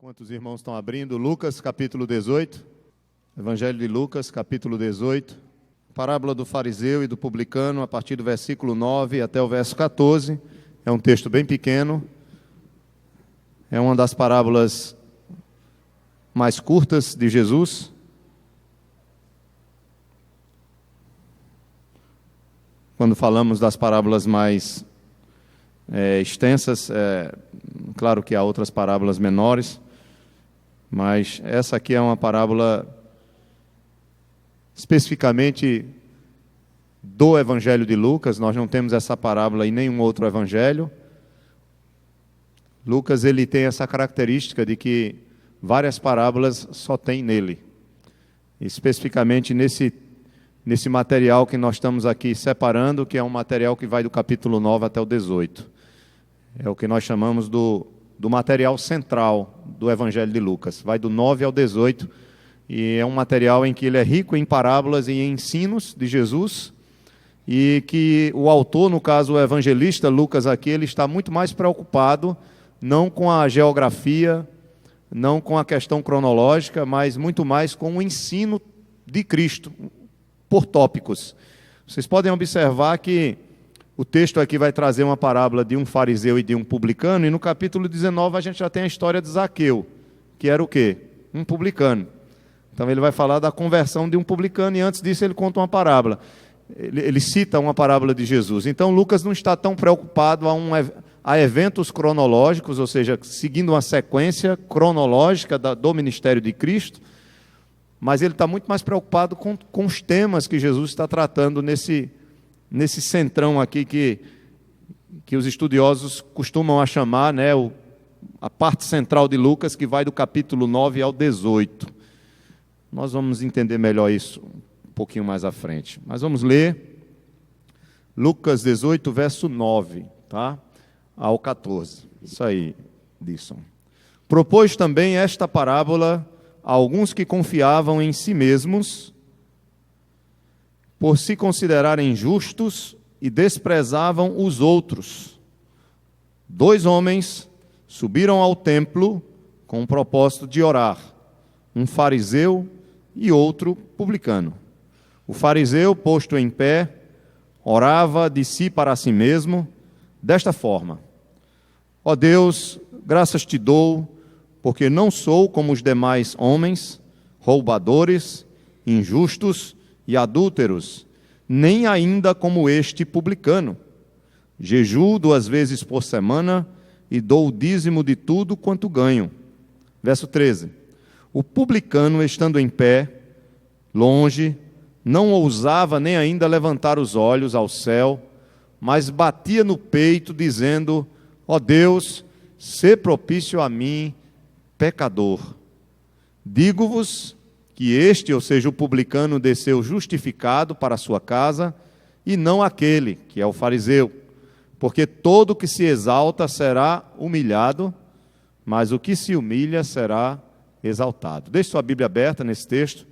Enquanto os irmãos estão abrindo, Lucas capítulo 18, Evangelho de Lucas capítulo 18, parábola do fariseu e do publicano, a partir do versículo 9 até o verso 14, é um texto bem pequeno, é uma das parábolas mais curtas de Jesus. Quando falamos das parábolas mais extensas, claro que há outras parábolas menores, mas essa aqui é uma parábola especificamente do Evangelho de Lucas. Nós não temos essa parábola em nenhum outro evangelho. Lucas ele tem essa característica de que várias parábolas só tem nele. Especificamente nesse material que nós estamos aqui separando, que é um material que vai do capítulo 9 até o 18. É o que nós chamamos do material central do Evangelho de Lucas. Vai do 9 ao 18, e é um material em que ele é rico em parábolas e em ensinos de Jesus, e que o autor, no caso o evangelista Lucas aqui, ele está muito mais preocupado, não com a geografia, não com a questão cronológica, mas muito mais com o ensino de Cristo, por tópicos. Vocês podem observar que o texto aqui vai trazer uma parábola de um fariseu e de um publicano, e no capítulo 19 a gente já tem a história de Zaqueu, que era o quê? Um publicano. Então ele vai falar da conversão de um publicano, e antes disso ele conta uma parábola. Ele cita uma parábola de Jesus. Então Lucas não está tão preocupado a eventos cronológicos, ou seja, seguindo uma sequência cronológica do ministério de Cristo, mas ele está muito mais preocupado com os temas que Jesus está tratando nesse centrão aqui que os estudiosos costumam chamar, né, a parte central de Lucas, que vai do capítulo 9 ao 18. Nós vamos entender melhor isso um pouquinho mais à frente. Mas vamos ler Lucas 18, verso 9, tá? Ao 14. Isso aí, Disson. Propôs também esta parábola a alguns que confiavam em si mesmos, por se considerarem justos, e desprezavam os outros. 2 homens subiram ao templo com o propósito de orar, um fariseu e outro publicano. O fariseu, posto em pé, orava de si para si mesmo, desta forma: ó Deus, graças te dou, porque não sou como os demais homens, roubadores, injustos e adúlteros, nem ainda como este publicano. Jejuo 2 vezes por semana e dou o dízimo de tudo quanto ganho. Verso 13. O publicano, estando em pé, longe, não ousava nem ainda levantar os olhos ao céu, mas batia no peito, dizendo: ó Deus, sê propício a mim, pecador. Digo-vos que este, ou seja, o publicano, desceu justificado para a sua casa, e não aquele, que é o fariseu. Porque todo o que se exalta será humilhado, mas o que se humilha será exaltado. Deixe sua Bíblia aberta nesse texto,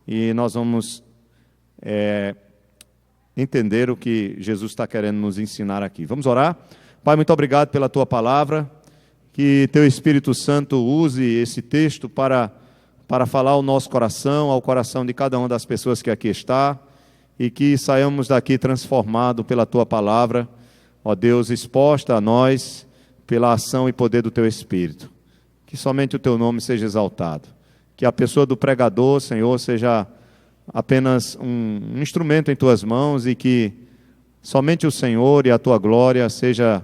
e nós vamos entender o que Jesus está querendo nos ensinar aqui. Vamos orar? Pai, muito obrigado pela tua palavra, que teu Espírito Santo use esse texto para falar ao nosso coração, ao coração de cada uma das pessoas que aqui está, e que saiamos daqui transformados pela tua palavra, ó Deus, exposta a nós pela ação e poder do teu Espírito. Que somente o teu nome seja exaltado. Que a pessoa do pregador, Senhor, seja apenas um instrumento em tuas mãos, e que somente o Senhor e a tua glória seja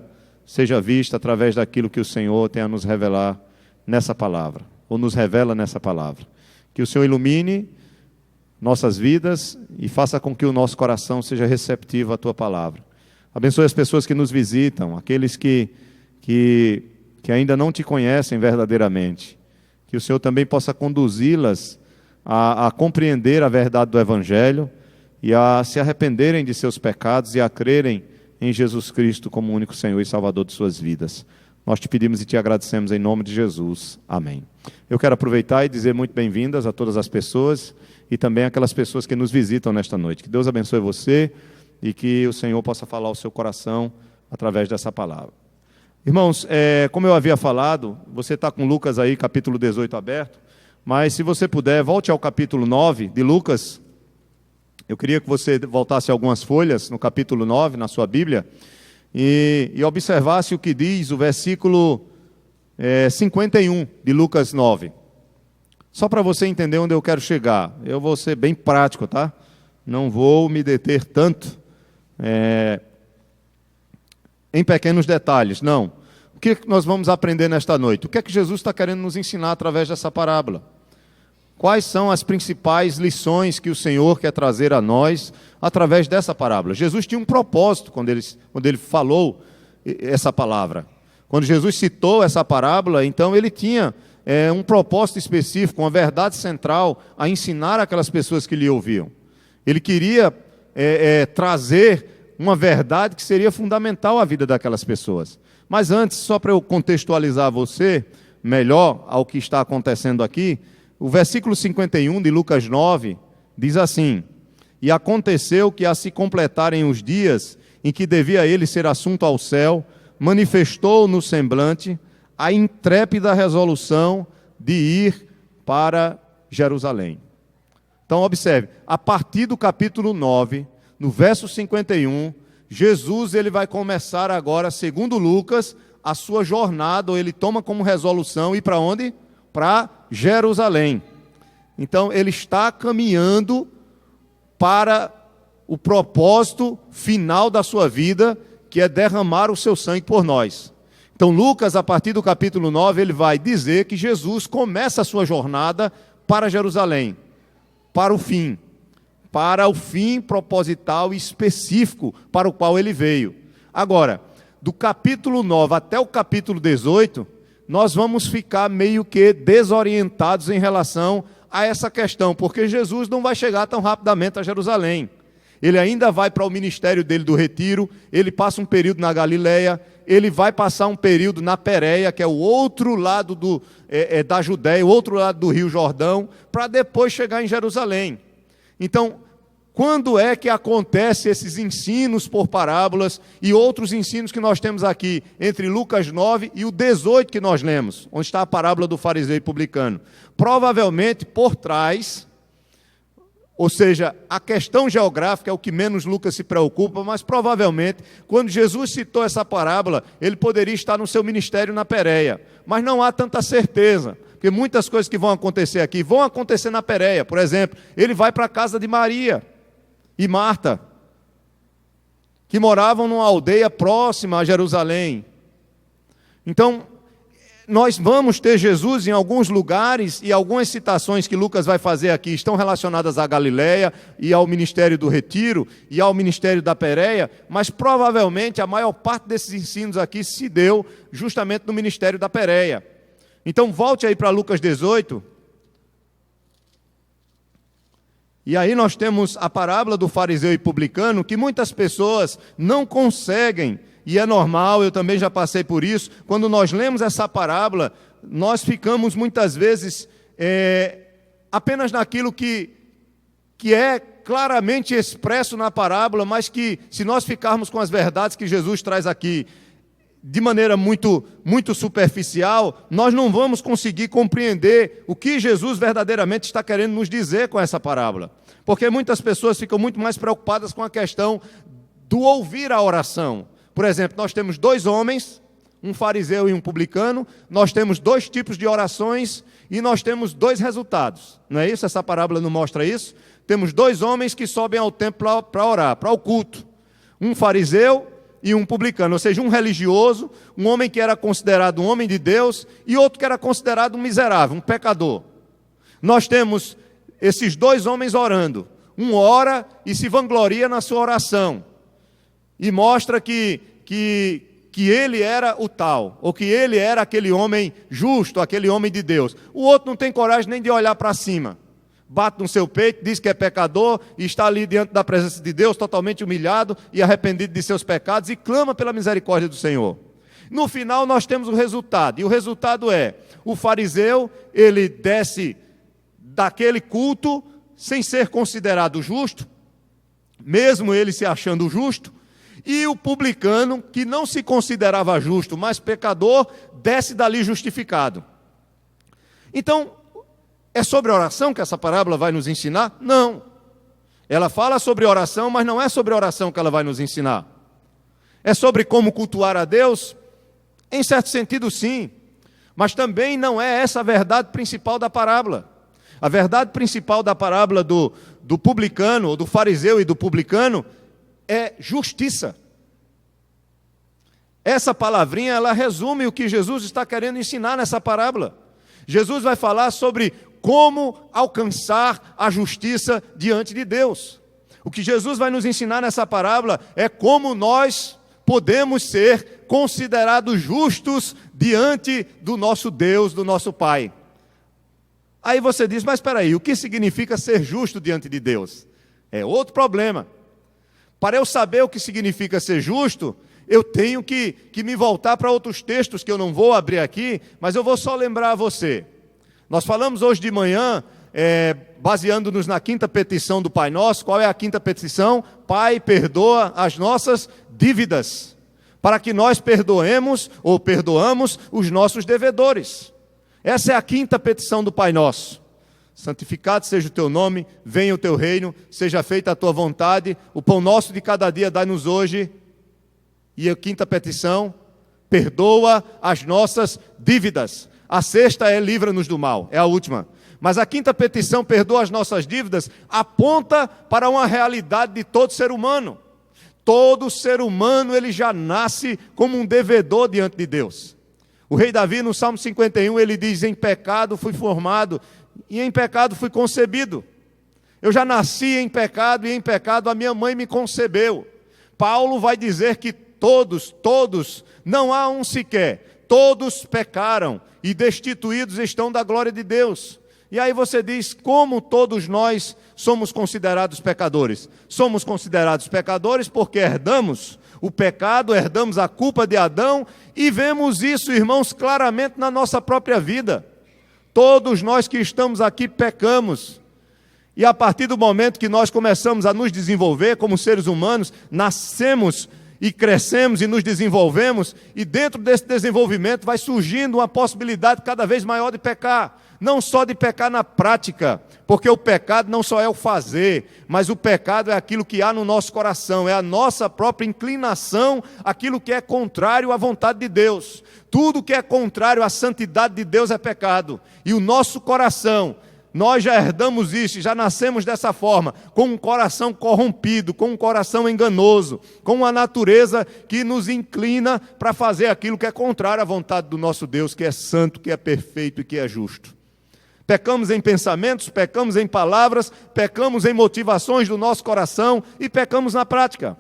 vista através daquilo que o Senhor tem a nos revelar nessa palavra, ou nos revela nessa palavra. Que o Senhor ilumine nossas vidas e faça com que o nosso coração seja receptivo à tua palavra. Abençoe as pessoas que nos visitam, aqueles que ainda não te conhecem verdadeiramente. Que o Senhor também possa conduzi-las a compreender a verdade do Evangelho e a se arrependerem de seus pecados e a crerem em Jesus Cristo como o único Senhor e Salvador de suas vidas. Nós te pedimos e te agradecemos em nome de Jesus. Amém. Eu quero aproveitar e dizer muito bem-vindas a todas as pessoas e também aquelas pessoas que nos visitam nesta noite. Que Deus abençoe você e que o Senhor possa falar ao seu coração através dessa palavra. Irmãos, como eu havia falado, você está com Lucas aí, capítulo 18 aberto, mas se você puder, volte ao capítulo 9 de Lucas. Eu queria que você voltasse algumas folhas no capítulo 9, na sua Bíblia, e observasse o que diz o versículo 51 de Lucas 9. Só para você entender onde eu quero chegar. Eu vou ser bem prático, tá? Não vou me deter tanto em pequenos detalhes, não. O que nós vamos aprender nesta noite? O que é que Jesus está querendo nos ensinar através dessa parábola? Quais são as principais lições que o Senhor quer trazer a nós através dessa parábola? Jesus tinha um propósito quando ele falou essa palavra. Quando Jesus citou essa parábola, então ele tinha um propósito específico, uma verdade central a ensinar aquelas pessoas que lhe ouviam. Ele queria trazer uma verdade que seria fundamental à vida daquelas pessoas. Mas antes, só para eu contextualizar você melhor ao que está acontecendo aqui, o versículo 51 de Lucas 9 diz assim: E aconteceu que, a se completarem os dias em que devia ele ser assunto ao céu, manifestou no semblante a intrépida resolução de ir para Jerusalém. Então observe, a partir do capítulo 9, no verso 51, Jesus ele vai começar agora, segundo Lucas, a sua jornada, ou ele toma como resolução ir para onde? Para Jerusalém. Então ele está caminhando para o propósito final da sua vida, que é derramar o seu sangue por nós. Então Lucas, a partir do capítulo 9, ele vai dizer que Jesus começa a sua jornada para Jerusalém, para o fim proposital e específico para o qual ele veio. Agora, do capítulo 9 até o capítulo 18, nós vamos ficar meio que desorientados em relação a essa questão, porque Jesus não vai chegar tão rapidamente a Jerusalém. Ele ainda vai para o ministério dele do retiro, ele passa um período na Galileia, ele vai passar um período na Pérea, que é o outro lado da Judéia, o outro lado do Rio Jordão, para depois chegar em Jerusalém. Então, quando é que acontece esses ensinos por parábolas e outros ensinos que nós temos aqui, entre Lucas 9 e o 18 que nós lemos, onde está a parábola do fariseu e publicano? Provavelmente por trás, ou seja, a questão geográfica é o que menos Lucas se preocupa, mas provavelmente, quando Jesus citou essa parábola, ele poderia estar no seu ministério na Pérea, mas não há tanta certeza. Porque muitas coisas que vão acontecer aqui vão acontecer na Pérea. Por exemplo, ele vai para a casa de Maria e Marta, que moravam numa aldeia próxima a Jerusalém. Então, nós vamos ter Jesus em alguns lugares, e algumas citações que Lucas vai fazer aqui estão relacionadas à Galileia e ao ministério do retiro e ao ministério da Pérea, mas provavelmente a maior parte desses ensinos aqui se deu justamente no ministério da Pérea. Então volte aí para Lucas 18, e aí nós temos a parábola do fariseu e publicano, que muitas pessoas não conseguem, e é normal, eu também já passei por isso. Quando nós lemos essa parábola, nós ficamos muitas vezes apenas naquilo que é claramente expresso na parábola, mas que, se nós ficarmos com as verdades que Jesus traz aqui de maneira muito superficial, nós não vamos conseguir compreender o que Jesus verdadeiramente está querendo nos dizer com essa parábola. Porque muitas pessoas ficam muito mais preocupadas com a questão do ouvir a oração. Por exemplo, nós temos dois homens, um fariseu e um publicano, nós temos dois tipos de orações e nós temos dois resultados. Não é isso? Essa parábola não mostra isso? Temos dois homens que sobem ao templo para orar, para o culto. Um fariseu e um publicano, ou seja, um religioso, um homem que era considerado um homem de Deus e outro que era considerado um miserável, um pecador. Nós temos esses dois homens orando. Um ora e se vangloria na sua oração e mostra que ele era o tal, ou que ele era aquele homem justo, aquele homem de Deus. O outro não tem coragem nem de olhar para cima. Bate no seu peito, diz que é pecador e está ali diante da presença de Deus, totalmente humilhado e arrependido de seus pecados e clama pela misericórdia do Senhor. No final nós temos o resultado, e o resultado é, o fariseu, ele desce daquele culto sem ser considerado justo, mesmo ele se achando justo, E o publicano, que não se considerava justo, mas pecador, desce dali justificado. Então, é sobre oração que essa parábola vai nos ensinar? Não. Ela fala sobre oração, mas não é sobre oração que ela vai nos ensinar. É sobre como cultuar a Deus? Em certo sentido, sim. Mas também não é essa a verdade principal da parábola. A verdade principal da parábola do publicano, ou do fariseu e do publicano, é justiça. Essa palavrinha, ela resume o que Jesus está querendo ensinar nessa parábola. Jesus vai falar sobre como alcançar a justiça diante de Deus. O que Jesus vai nos ensinar nessa parábola é como nós podemos ser considerados justos diante do nosso Deus, do nosso Pai. Aí você diz, mas espera aí, o que significa ser justo diante de Deus? É outro problema. Para eu saber o que significa ser justo, eu tenho que me voltar para outros textos que eu não vou abrir aqui, mas eu vou só lembrar a você. Nós falamos hoje de manhã, baseando-nos na quinta petição do Pai Nosso. Qual é a quinta petição? Pai, perdoa as nossas dívidas, para que nós perdoemos ou perdoamos os nossos devedores. Essa é a quinta petição do Pai Nosso. Santificado seja o teu nome, venha o teu reino, seja feita a tua vontade, o pão nosso de cada dia dai-nos hoje. E a quinta petição, perdoa as nossas dívidas. A sexta é livra-nos do mal, é a última. Mas a quinta petição, perdoa as nossas dívidas, aponta para uma realidade de todo ser humano. Todo ser humano, ele já nasce como um devedor diante de Deus. O rei Davi, no Salmo 51, ele diz, em pecado fui formado, e em pecado fui concebido. Eu já nasci em pecado, e em pecado a minha mãe me concebeu. Paulo vai dizer que todos, não há um sequer, todos pecaram, e destituídos estão da glória de Deus. E aí você diz, como todos nós somos considerados pecadores? Somos considerados pecadores porque herdamos o pecado, herdamos a culpa de Adão, e vemos isso, irmãos, claramente na nossa própria vida. Todos nós que estamos aqui pecamos. E a partir do momento que nós começamos a nos desenvolver como seres humanos, nascemos e crescemos e nos desenvolvemos, e dentro desse desenvolvimento vai surgindo uma possibilidade cada vez maior de pecar. Não só de pecar na prática, porque o pecado não só é o fazer, mas o pecado é aquilo que há no nosso coração, é a nossa própria inclinação, aquilo que é contrário à vontade de Deus. Tudo que é contrário à santidade de Deus é pecado. E o nosso coração, nós já herdamos isso, já nascemos dessa forma, com um coração corrompido, com um coração enganoso, com uma natureza que nos inclina para fazer aquilo que é contrário à vontade do nosso Deus, que é santo, que é perfeito e que é justo. Pecamos em pensamentos, pecamos em palavras, pecamos em motivações do nosso coração e pecamos na prática.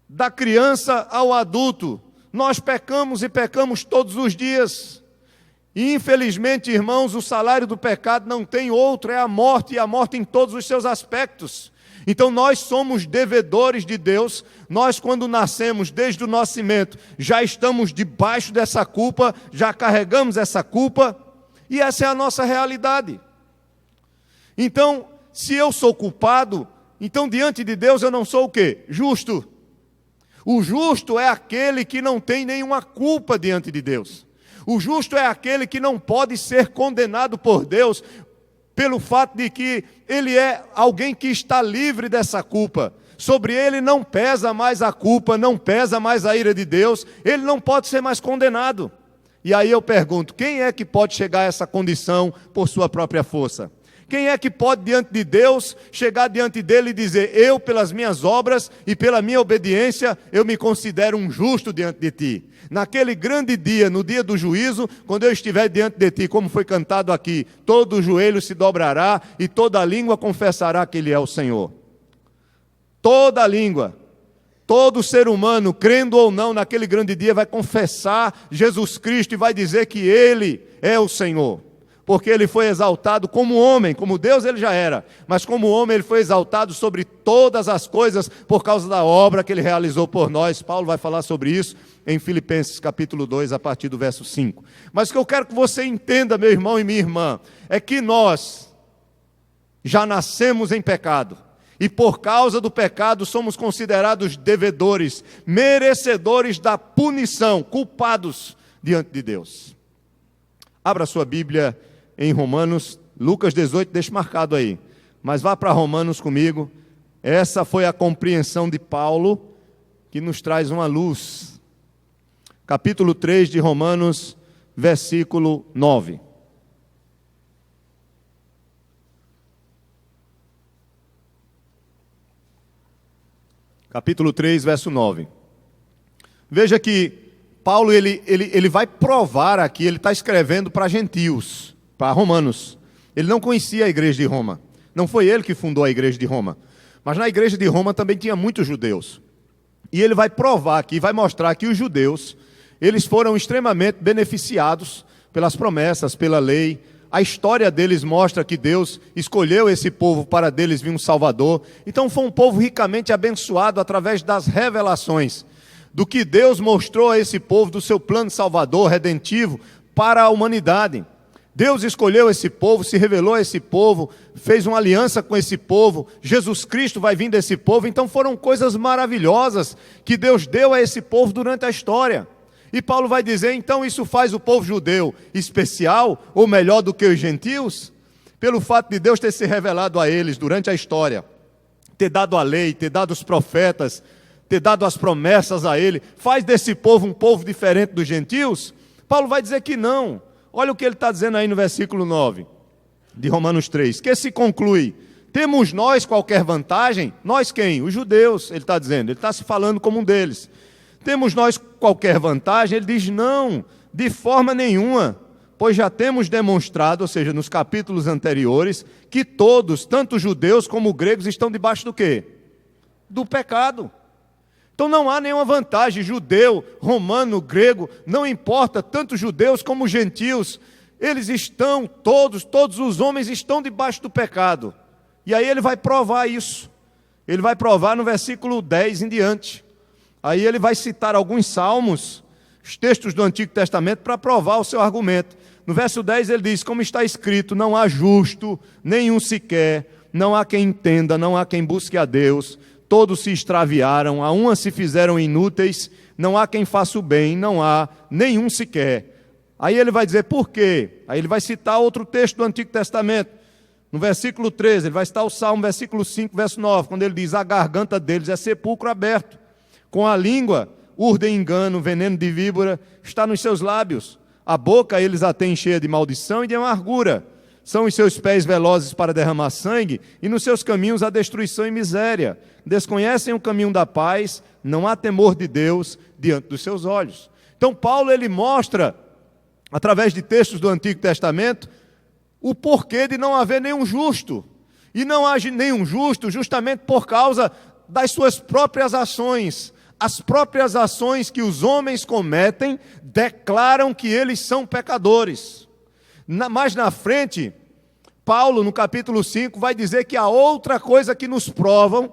Da criança ao adulto, nós pecamos e pecamos todos os dias. E infelizmente, irmãos, o salário do pecado não tem outro, é a morte, e a morte em todos os seus aspectos. Então nós somos devedores de Deus. Nós, quando nascemos, desde o nascimento, já estamos debaixo dessa culpa, já carregamos essa culpa, e essa é a nossa realidade. Então, se eu sou culpado, então diante de Deus eu não sou o quê? Justo. O justo é aquele que não tem nenhuma culpa diante de Deus. O justo é aquele que não pode ser condenado por Deus, pelo fato de que ele é alguém que está livre dessa culpa. Sobre ele não pesa mais a culpa, não pesa mais a ira de Deus, ele não pode ser mais condenado. E aí eu pergunto, quem é que pode chegar a essa condição por sua própria força? Quem é que pode, diante de Deus, chegar diante dele e dizer, eu, pelas minhas obras e pela minha obediência, eu me considero um justo diante de ti? Naquele grande dia, no dia do juízo, quando eu estiver diante de ti, como foi cantado aqui, todo joelho se dobrará e toda língua confessará que ele é o Senhor. Toda língua, todo ser humano, crendo ou não, naquele grande dia vai confessar Jesus Cristo e vai dizer que ele é o Senhor. Porque ele foi exaltado como homem, como Deus ele já era, mas como homem ele foi exaltado sobre todas as coisas por causa da obra que ele realizou por nós. Paulo vai falar sobre isso em Filipenses capítulo 2, a partir do verso 5. Mas o que eu quero que você entenda, meu irmão e minha irmã, é que nós já nascemos em pecado. E por causa do pecado somos considerados devedores, merecedores da punição, culpados diante de Deus. Abra sua Bíblia em Romanos, Lucas 18, deixe marcado aí. Mas vá para Romanos comigo. Essa foi a compreensão de Paulo que nos traz uma luz. Capítulo 3 de Romanos, versículo 9. Capítulo 3, verso 9. Veja que Paulo ele vai provar aqui, ele está escrevendo para gentios, para romanos. Ele não conhecia a igreja de Roma. Não foi ele que fundou a igreja de Roma. Mas na igreja de Roma também tinha muitos judeus. E ele vai provar aqui, vai mostrar que os judeus, eles foram extremamente beneficiados pelas promessas, pela lei. A história deles mostra que Deus escolheu esse povo para deles vir um Salvador. Então foi um povo ricamente abençoado através das revelações do que Deus mostrou a esse povo, do seu plano salvador, redentivo, para a humanidade. Deus escolheu esse povo, se revelou a esse povo, fez uma aliança com esse povo, Jesus Cristo vai vir desse povo. Então foram coisas maravilhosas que Deus deu a esse povo durante a história. E Paulo vai dizer, então isso faz o povo judeu especial ou melhor do que os gentios? Pelo fato de Deus ter se revelado a eles durante a história, ter dado a lei, ter dado os profetas, ter dado as promessas a ele, faz desse povo um povo diferente dos gentios? Paulo vai dizer que não. Olha o que ele está dizendo aí no versículo 9 de Romanos 3, que se conclui, temos nós qualquer vantagem? Nós quem? Os judeus, ele está dizendo, ele está se falando como um deles. Temos nós qualquer vantagem? Ele diz, não, de forma nenhuma, pois já temos demonstrado, ou seja, nos capítulos anteriores, que todos, tanto judeus como gregos, estão debaixo do quê? Do pecado. Então não há nenhuma vantagem, judeu, romano, grego, não importa, tanto judeus como gentios, eles estão, todos os homens estão debaixo do pecado. E aí ele vai provar isso, ele vai provar no versículo 10 em diante. Aí ele vai citar alguns salmos, os textos do Antigo Testamento, para provar o seu argumento. No verso 10 ele diz, como está escrito, não há justo, nenhum sequer, não há quem entenda, não há quem busque a Deus, todos se extraviaram, a uma se fizeram inúteis, não há quem faça o bem, não há nenhum sequer. Aí ele vai dizer por quê? Aí ele vai citar outro texto do Antigo Testamento. No versículo 13, ele vai citar o Salmo, versículo 5, verso 9, quando ele diz, a garganta deles é sepulcro aberto, com a língua urdem engano, veneno de víbora está nos seus lábios, a boca eles a têm cheia de maldição e de amargura. São os seus pés velozes para derramar sangue, e nos seus caminhos há destruição e miséria. Desconhecem o caminho da paz, não há temor de Deus diante dos seus olhos. Então Paulo ele mostra, através de textos do Antigo Testamento, o porquê de não haver nenhum justo. E não há nenhum justo justamente por causa das suas próprias ações. As próprias ações que os homens cometem declaram que eles são pecadores. Mais na frente, Paulo, no capítulo 5, vai dizer que há outra coisa que nos prova,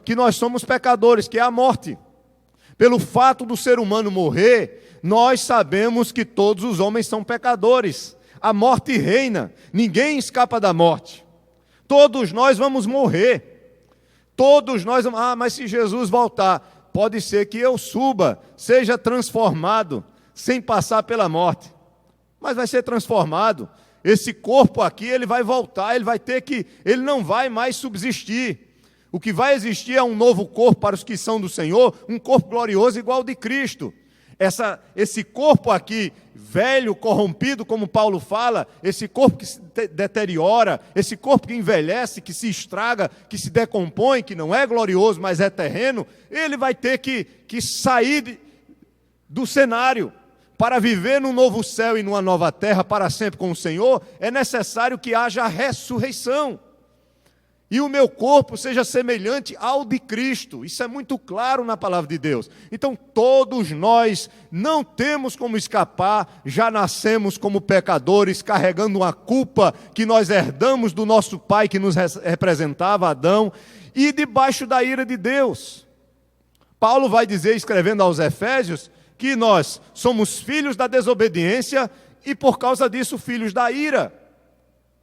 que nós somos pecadores, que é a morte. Pelo fato do ser humano morrer, nós sabemos que todos os homens são pecadores. A morte reina, ninguém escapa da morte. Todos nós vamos morrer. Todos nós vamos, mas se Jesus voltar, pode ser que eu suba, seja transformado, sem passar pela morte. Mas vai ser transformado. Esse corpo aqui, ele vai voltar, ele não vai mais subsistir. O que vai existir é um novo corpo para os que são do Senhor, um corpo glorioso igual ao de Cristo. Esse corpo aqui, velho, corrompido, como Paulo fala, esse corpo que se deteriora, esse corpo que envelhece, que se estraga, que se decompõe, que não é glorioso, mas é terreno, ele vai ter que sair do cenário. Para viver num novo céu e numa nova terra para sempre com o Senhor, é necessário que haja ressurreição. E o meu corpo seja semelhante ao de Cristo. Isso é muito claro na palavra de Deus. Então todos nós não temos como escapar, já nascemos como pecadores, carregando uma culpa que nós herdamos do nosso pai que nos representava, Adão, e debaixo da ira de Deus. Paulo vai dizer, escrevendo aos Efésios, que nós somos filhos da desobediência e por causa disso filhos da ira.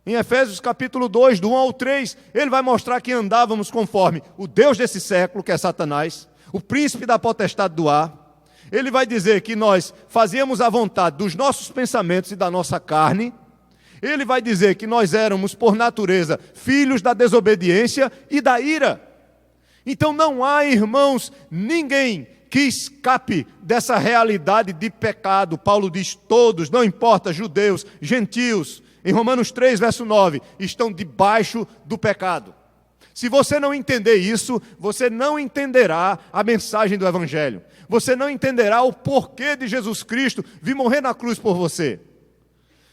Em Efésios capítulo 2, do 1 ao 3, ele vai mostrar que andávamos conforme o Deus desse século, que é Satanás, o príncipe da potestade do ar. Ele vai dizer que nós fazíamos a vontade dos nossos pensamentos e da nossa carne. Ele vai dizer que nós éramos, por natureza, filhos da desobediência e da ira. Então não há, irmãos, ninguém que escape dessa realidade de pecado. Paulo diz: todos, não importa, judeus, gentios, em Romanos 3, verso 9, estão debaixo do pecado. Se você não entender isso, você não entenderá a mensagem do Evangelho. Você não entenderá o porquê de Jesus Cristo vir morrer na cruz por você.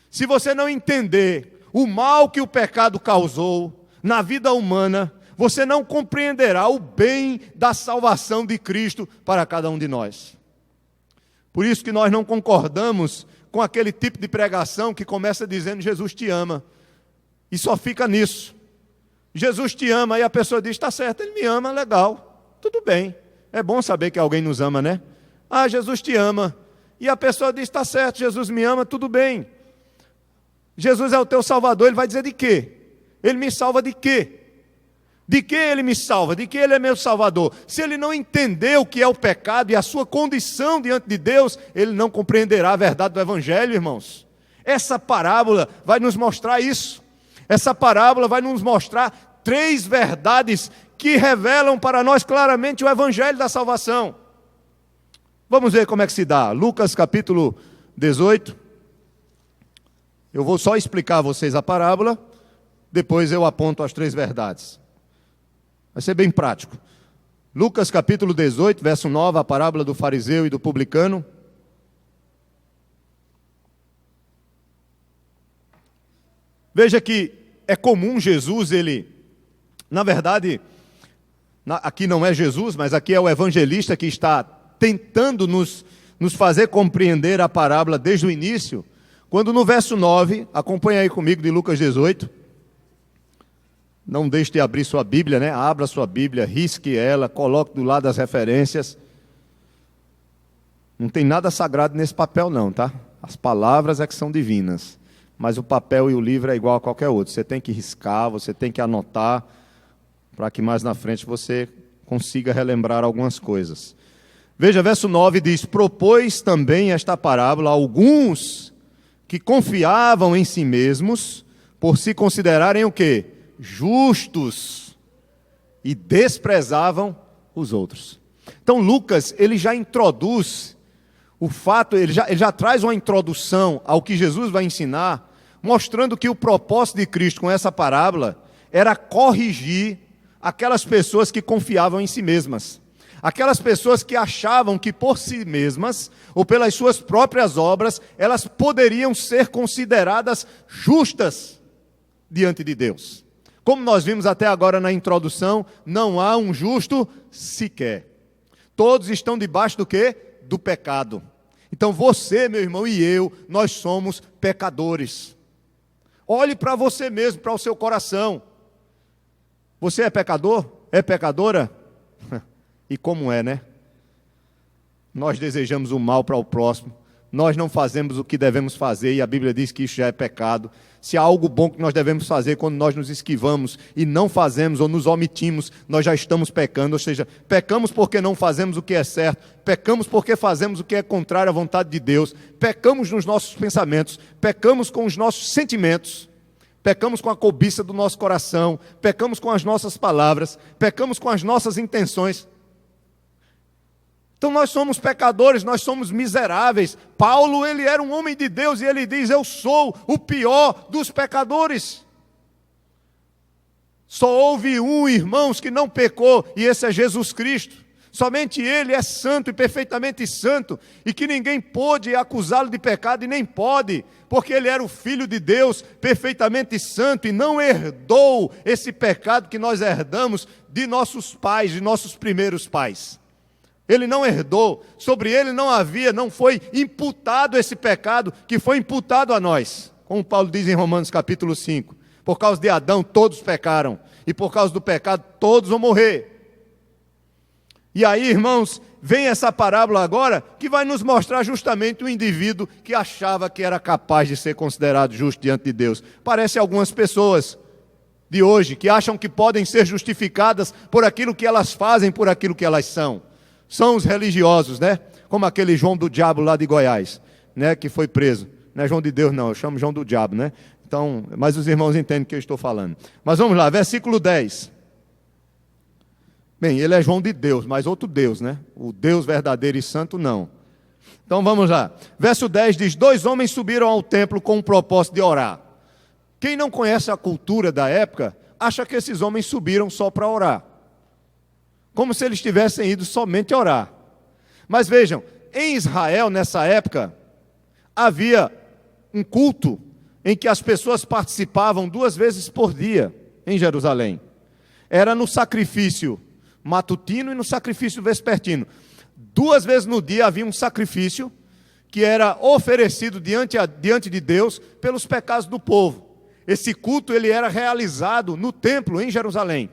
Se você não entender o mal que o pecado causou na vida humana, você não compreenderá o bem da salvação de Cristo para cada um de nós. Por isso que nós não concordamos com aquele tipo de pregação que começa dizendo: Jesus te ama, e só fica nisso. Jesus te ama, e a pessoa diz: está certo, ele me ama, legal, tudo bem. É bom saber que alguém nos ama, né? Ah, Jesus te ama, e a pessoa diz: está certo, Jesus me ama, tudo bem. Jesus é o teu salvador, ele vai dizer de quê? Ele me salva de quê? De que ele me salva? De que ele é meu salvador? Se ele não entender o que é o pecado e a sua condição diante de Deus, ele não compreenderá a verdade do Evangelho, irmãos. Essa parábola vai nos mostrar isso. Essa parábola vai nos mostrar 3 verdades que revelam para nós claramente o Evangelho da salvação. Vamos ver como é que se dá. Lucas capítulo 18. Eu vou só explicar a vocês a parábola, depois eu aponto as 3 verdades. Vai ser bem prático. Lucas capítulo 18, verso 9, a parábola do fariseu e do publicano. Veja que é comum Jesus, na verdade, aqui não é Jesus, mas aqui é o evangelista que está tentando nos fazer compreender a parábola desde o início, quando no verso 9, acompanha aí comigo de Lucas 18, não deixe de abrir sua Bíblia, né? Abra sua Bíblia, risque ela, coloque do lado as referências. Não tem nada sagrado nesse papel não, tá? As palavras é que são divinas, mas o papel e o livro é igual a qualquer outro. Você tem que riscar, você tem que anotar, para que mais na frente você consiga relembrar algumas coisas. Veja, verso 9 diz: propôs também esta parábola a alguns que confiavam em si mesmos, por se considerarem o quê? Justos, e desprezavam os outros. Então Lucas, ele já introduz o fato, ele já traz uma introdução ao que Jesus vai ensinar, mostrando que o propósito de Cristo com essa parábola era corrigir aquelas pessoas que confiavam em si mesmas. Aquelas pessoas que achavam que por si mesmas, ou pelas suas próprias obras, elas poderiam ser consideradas justas diante de Deus. Como nós vimos até agora na introdução, não há um justo sequer. Todos estão debaixo do quê? Do pecado. Então você, meu irmão, e eu, nós somos pecadores. Olhe para você mesmo, para o seu coração. Você é pecador? É pecadora? E como é, né? Nós desejamos o mal para o próximo. Nós não fazemos o que devemos fazer, e a Bíblia diz que isso já é pecado. Se há algo bom que nós devemos fazer, quando nós nos esquivamos e não fazemos ou nos omitimos, nós já estamos pecando. Ou seja, pecamos porque não fazemos o que é certo, pecamos porque fazemos o que é contrário à vontade de Deus, pecamos nos nossos pensamentos, pecamos com os nossos sentimentos, pecamos com a cobiça do nosso coração, pecamos com as nossas palavras, pecamos com as nossas intenções. Então nós somos pecadores, nós somos miseráveis. Paulo, ele era um homem de Deus e ele diz: eu sou o pior dos pecadores. Só houve um, irmãos, que não pecou, e esse é Jesus Cristo. Somente ele é santo e perfeitamente santo, e que ninguém pôde acusá-lo de pecado, e nem pode, porque ele era o Filho de Deus, perfeitamente santo, e não herdou esse pecado que nós herdamos de nossos pais, de nossos primeiros pais. Ele não herdou, sobre ele não foi imputado esse pecado que foi imputado a nós. Como Paulo diz em Romanos capítulo 5, por causa de Adão todos pecaram, e por causa do pecado todos vão morrer. E aí, irmãos, vem essa parábola agora que vai nos mostrar justamente o indivíduo que achava que era capaz de ser considerado justo diante de Deus. Parece algumas pessoas de hoje que acham que podem ser justificadas por aquilo que elas fazem, por aquilo que elas são. São os religiosos, né? Como aquele João do Diabo lá de Goiás, né? Que foi preso. Não é João de Deus não, eu chamo João do Diabo, né? Então, mas os irmãos entendem o que eu estou falando. Mas vamos lá, versículo 10. Bem, ele é João de Deus, mas outro Deus, né? O Deus verdadeiro e santo, não. Então vamos lá. Verso 10 diz: 2 homens subiram ao templo com o propósito de orar. Quem não conhece a cultura da época, acha que esses homens subiram só para orar. Como se eles tivessem ido somente orar. Mas vejam, em Israel, nessa época, havia um culto em que as pessoas participavam 2 vezes por dia em Jerusalém. Era no sacrifício matutino e no sacrifício vespertino. 2 vezes no dia havia um sacrifício que era oferecido diante de Deus pelos pecados do povo. Esse culto ele era realizado no templo em Jerusalém.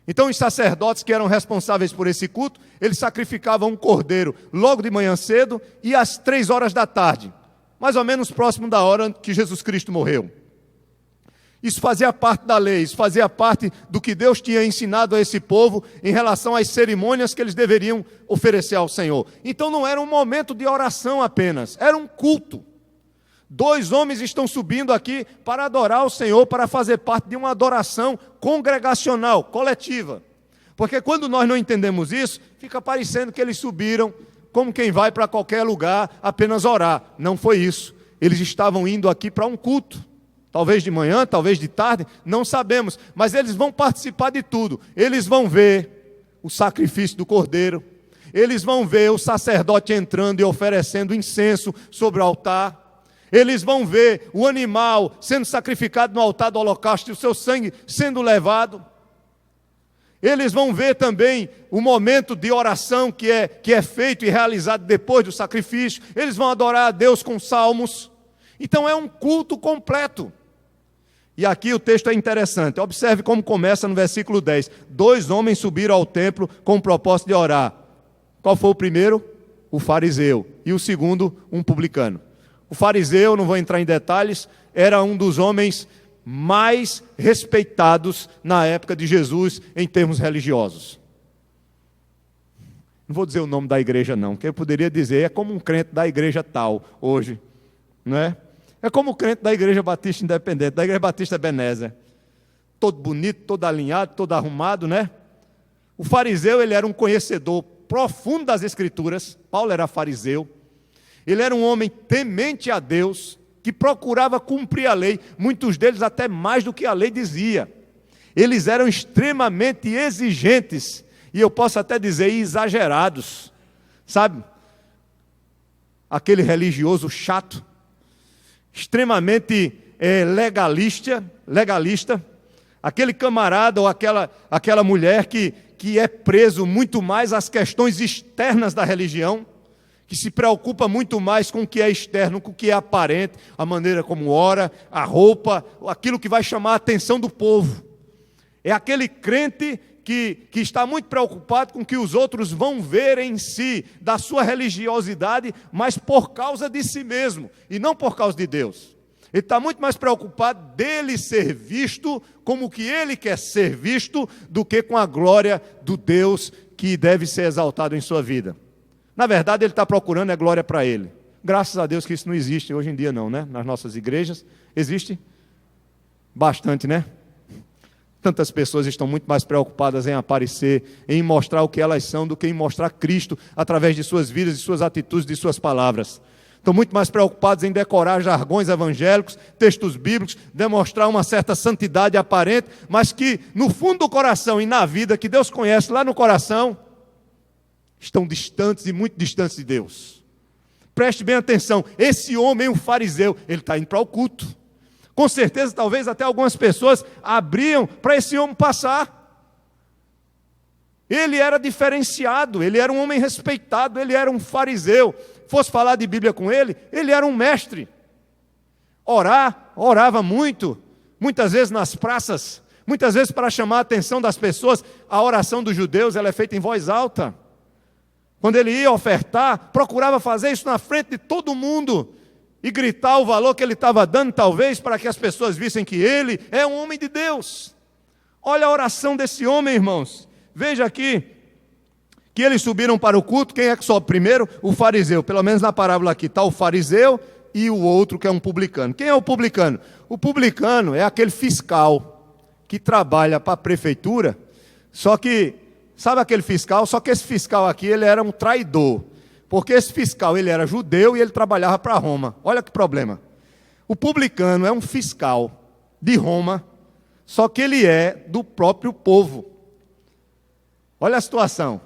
Então os sacerdotes que eram responsáveis por esse culto, eles sacrificavam um cordeiro logo de manhã cedo e às 3 horas da tarde, mais ou menos próximo da hora que Jesus Cristo morreu. Isso fazia parte da lei, isso fazia parte do que Deus tinha ensinado a esse povo em relação às cerimônias que eles deveriam oferecer ao Senhor. Então não era um momento de oração apenas, era um culto. 2 homens estão subindo aqui para adorar o Senhor, para fazer parte de uma adoração congregacional, coletiva. Porque quando nós não entendemos isso, fica parecendo que eles subiram como quem vai para qualquer lugar apenas orar. Não foi isso. Eles estavam indo aqui para um culto. Talvez de manhã, talvez de tarde, não sabemos. Mas eles vão participar de tudo. Eles vão ver o sacrifício do cordeiro. Eles vão ver o sacerdote entrando e oferecendo incenso sobre o altar. Eles vão ver o animal sendo sacrificado no altar do holocausto e o seu sangue sendo levado. Eles vão ver também o momento de oração que é feito e realizado depois do sacrifício. Eles vão adorar a Deus com salmos. Então é um culto completo. E aqui o texto é interessante. Observe como começa no versículo 10. 2 homens subiram ao templo com o propósito de orar. Qual foi o primeiro? O fariseu. E o segundo, um publicano. O fariseu, não vou entrar em detalhes, era um dos homens mais respeitados na época de Jesus em termos religiosos. Não vou dizer o nome da igreja não, que eu poderia dizer, é como um crente da igreja tal, hoje, não é? É como o crente da igreja batista independente, da igreja batista Ebenezer, todo bonito, todo alinhado, todo arrumado, né? O fariseu, ele era um conhecedor profundo das escrituras. Paulo era fariseu, ele era um homem temente a Deus, que procurava cumprir a lei, muitos deles até mais do que a lei dizia. Eles eram extremamente exigentes, e eu posso até dizer exagerados, sabe? Aquele religioso chato, extremamente legalista, aquele camarada ou aquela mulher que é preso muito mais às questões externas da religião, que se preocupa muito mais com o que é externo, com o que é aparente, a maneira como ora, a roupa, aquilo que vai chamar a atenção do povo. É aquele crente que está muito preocupado com o que os outros vão ver em si, da sua religiosidade, mas por causa de si mesmo, e não por causa de Deus. Ele está muito mais preocupado dele ser visto como que ele quer ser visto, do que com a glória do Deus que deve ser exaltado em sua vida. Na verdade, ele está procurando a glória para ele. Graças a Deus que isso não existe hoje em dia não, né? Nas nossas igrejas, existe bastante, né? Tantas pessoas estão muito mais preocupadas em aparecer, em mostrar o que elas são, do que em mostrar Cristo através de suas vidas, de suas atitudes, de suas palavras. Estão muito mais preocupados em decorar jargões evangélicos, textos bíblicos, demonstrar uma certa santidade aparente, mas que no fundo do coração e na vida, que Deus conhece lá no coração, estão distantes e muito distantes de Deus. Preste bem atenção, esse homem, um fariseu, ele está indo para o culto. Com certeza, talvez até algumas pessoas abriam para esse homem passar. Ele era diferenciado, ele era um homem respeitado, ele era um fariseu. Fosse falar de Bíblia com ele, ele era um mestre. Orava muito, muitas vezes nas praças, muitas vezes para chamar a atenção das pessoas. A oração dos judeus ela é feita em voz alta. Quando ele ia ofertar, procurava fazer isso na frente de todo mundo e gritar o valor que ele estava dando, talvez, para que as pessoas vissem que ele é um homem de Deus. Olha a oração desse homem, irmãos. Veja aqui, que eles subiram para o culto. Quem é que sobe primeiro? O fariseu. Pelo menos na parábola aqui está o fariseu e o outro que é um publicano. Quem é o publicano? O publicano é aquele fiscal que trabalha para a prefeitura, só que, sabe aquele fiscal? Só que esse fiscal aqui, ele era um traidor, porque esse fiscal, ele era judeu e ele trabalhava para Roma. Olha que problema. O publicano é um fiscal de Roma, só que ele é do próprio povo. Olha a situação.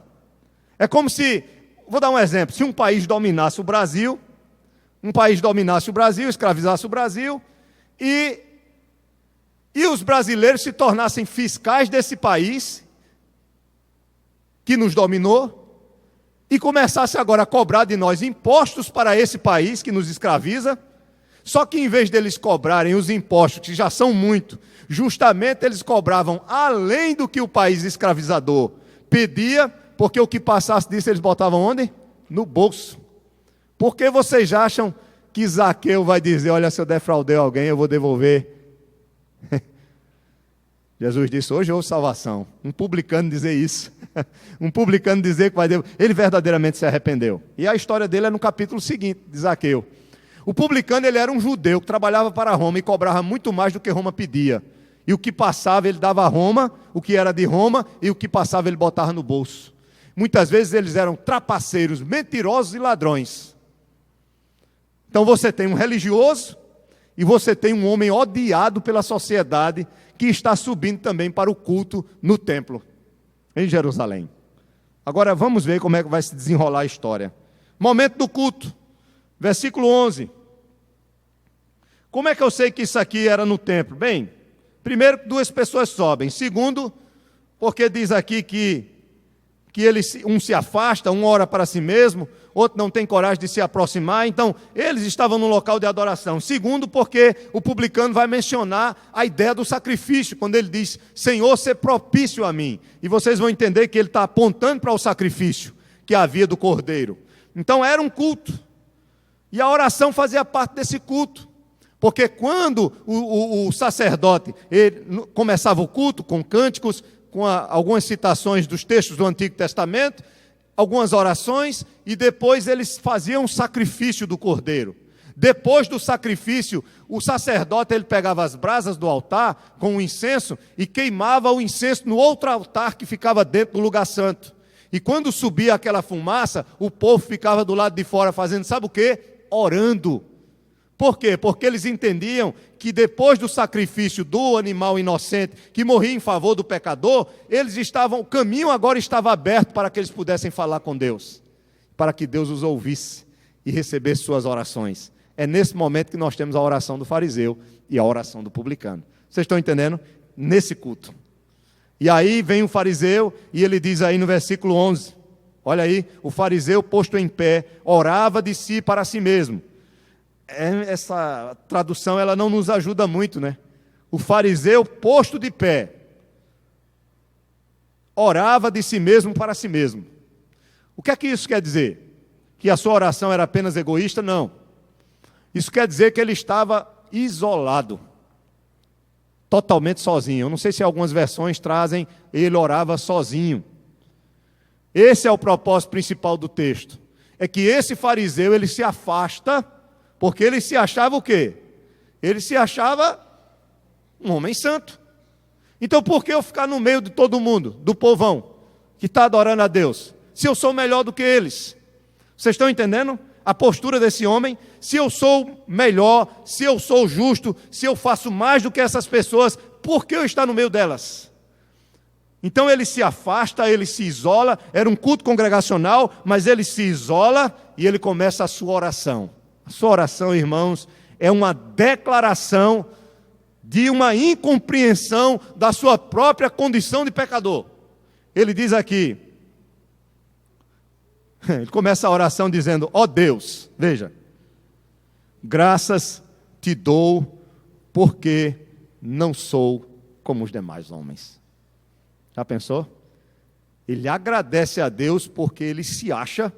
É como se, vou dar um exemplo, se um país dominasse o Brasil, escravizasse o Brasil, e os brasileiros se tornassem fiscais desse país que nos dominou, e começasse agora a cobrar de nós impostos para esse país que nos escraviza, só que em vez deles cobrarem os impostos, que já são muito, justamente eles cobravam além do que o país escravizador pedia, porque o que passasse disso eles botavam onde? No bolso. Por que vocês acham que Zaqueu vai dizer, olha, se eu defraudei alguém, eu vou devolver? Jesus disse, hoje houve salvação. Um publicano dizer isso. Um publicano dizer que vai devolver. Ele verdadeiramente se arrependeu. E a história dele é no capítulo seguinte, de Zaqueu. O publicano, ele era um judeu que trabalhava para Roma e cobrava muito mais do que Roma pedia. E o que passava, ele dava a Roma, o que era de Roma, e o que passava, ele botava no bolso. Muitas vezes eles eram trapaceiros, mentirosos e ladrões. Então você tem um religioso e você tem um homem odiado pela sociedade que está subindo também para o culto no templo, em Jerusalém. Agora vamos ver como é que vai se desenrolar a história. Momento do culto, versículo 11. Como é que eu sei que isso aqui era no templo? Bem, primeiro, duas pessoas sobem. Segundo, porque diz aqui que um se afasta, um ora para si mesmo, outro não tem coragem de se aproximar. Então, eles estavam no local de adoração. Segundo, porque o publicano vai mencionar a ideia do sacrifício, quando ele diz, Senhor, ser propício a mim. E vocês vão entender que ele está apontando para o sacrifício que havia do cordeiro. Então, era um culto. E a oração fazia parte desse culto. Porque quando o sacerdote começava o culto com cânticos, com algumas citações dos textos do Antigo Testamento, algumas orações, e depois eles faziam um sacrifício do cordeiro. Depois do sacrifício, o sacerdote ele pegava as brasas do altar com o incenso e queimava o incenso no outro altar que ficava dentro do lugar santo. E quando subia aquela fumaça, o povo ficava do lado de fora fazendo, sabe o quê? Orando. Por quê? Porque eles entendiam que depois do sacrifício do animal inocente, que morria em favor do pecador, o caminho agora estava aberto para que eles pudessem falar com Deus, para que Deus os ouvisse e recebesse suas orações. É nesse momento que nós temos a oração do fariseu e a oração do publicano. Vocês estão entendendo? Nesse culto. E aí vem o fariseu e ele diz aí no versículo 11, olha aí, o fariseu posto em pé, orava de si para si mesmo. Essa tradução ela não nos ajuda muito, né? O fariseu posto de pé, orava de si mesmo para si mesmo. O que é que isso quer dizer? Que a sua oração era apenas egoísta? Não. Isso quer dizer que ele estava isolado, totalmente sozinho. Eu não sei se algumas versões trazem, ele orava sozinho. Esse é o propósito principal do texto. É que esse fariseu, ele se afasta, porque ele se achava o quê? Ele se achava um homem santo. Então por que eu ficar no meio de todo mundo, do povão, que está adorando a Deus, se eu sou melhor do que eles? Vocês estão entendendo a postura desse homem? Se eu sou melhor, se eu sou justo, se eu faço mais do que essas pessoas, por que eu estar no meio delas? Então ele se afasta, ele se isola, era um culto congregacional, mas ele se isola e ele começa a sua oração. A sua oração, irmãos, é uma declaração de uma incompreensão da sua própria condição de pecador. Ele diz aqui, ele começa a oração dizendo, ó Deus, veja, graças te dou porque não sou como os demais homens. Já pensou? Ele agradece a Deus porque ele se acha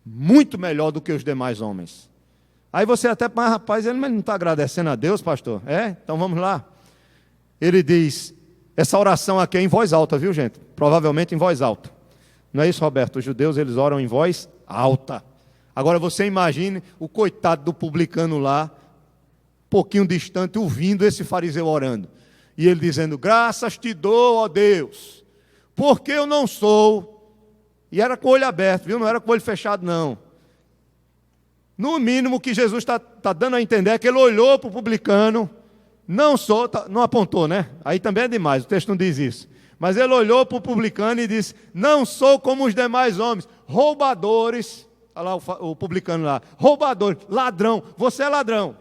muito melhor do que os demais homens. Aí você até, mas rapaz, ele não está agradecendo a Deus, pastor? Então vamos lá. Ele diz, essa oração aqui é em voz alta, viu gente? Provavelmente em voz alta. Não é isso, Roberto? Os judeus, eles oram em voz alta. Agora você imagine o coitado do publicano lá, um pouquinho distante, ouvindo esse fariseu orando. E ele dizendo, graças te dou, ó Deus, porque eu não sou. E era com o olho aberto, viu? Não era com o olho fechado, não. No mínimo que Jesus está dando a entender é que ele olhou para o publicano, não apontou, né? Aí também é demais, o texto não diz isso. Mas ele olhou para o publicano e disse, não sou como os demais homens, roubadores. Olha lá o publicano lá, roubadores, ladrão, você é ladrão.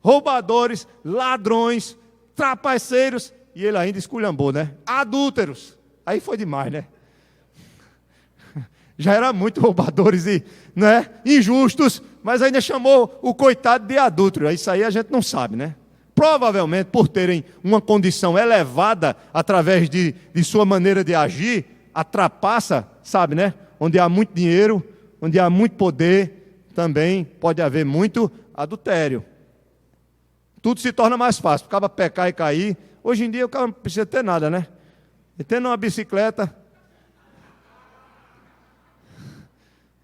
Roubadores, ladrões, trapaceiros, e ele ainda esculhambou, né? Adúlteros. Aí foi demais, né? Já era muito roubadores e, né, injustos, mas ainda chamou o coitado de adúltero. Isso aí a gente não sabe, né? Provavelmente por terem uma condição elevada através de sua maneira de agir, a trapaça, sabe, né? Onde há muito dinheiro, onde há muito poder, também pode haver muito adultério. Tudo se torna mais fácil, acaba pecar e cair. Hoje em dia o cara não precisa ter nada, né? E tendo uma bicicleta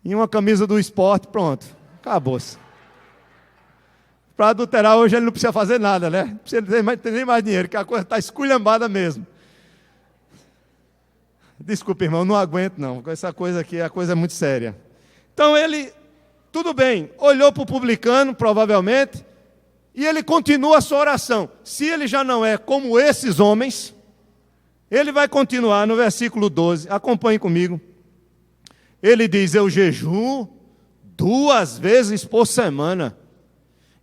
e uma camisa do esporte, pronto, acabou-se. Para adulterar hoje ele não precisa fazer nada, né? Não precisa ter nem mais dinheiro, que a coisa está esculhambada mesmo. Desculpa, irmão, não aguento não, essa coisa aqui, a coisa é muito séria. Então ele, tudo bem, olhou para o publicano, provavelmente, e ele continua a sua oração. Se ele já não é como esses homens, ele vai continuar no versículo 12, acompanhe comigo. Ele diz, eu jejuo 2 vezes por semana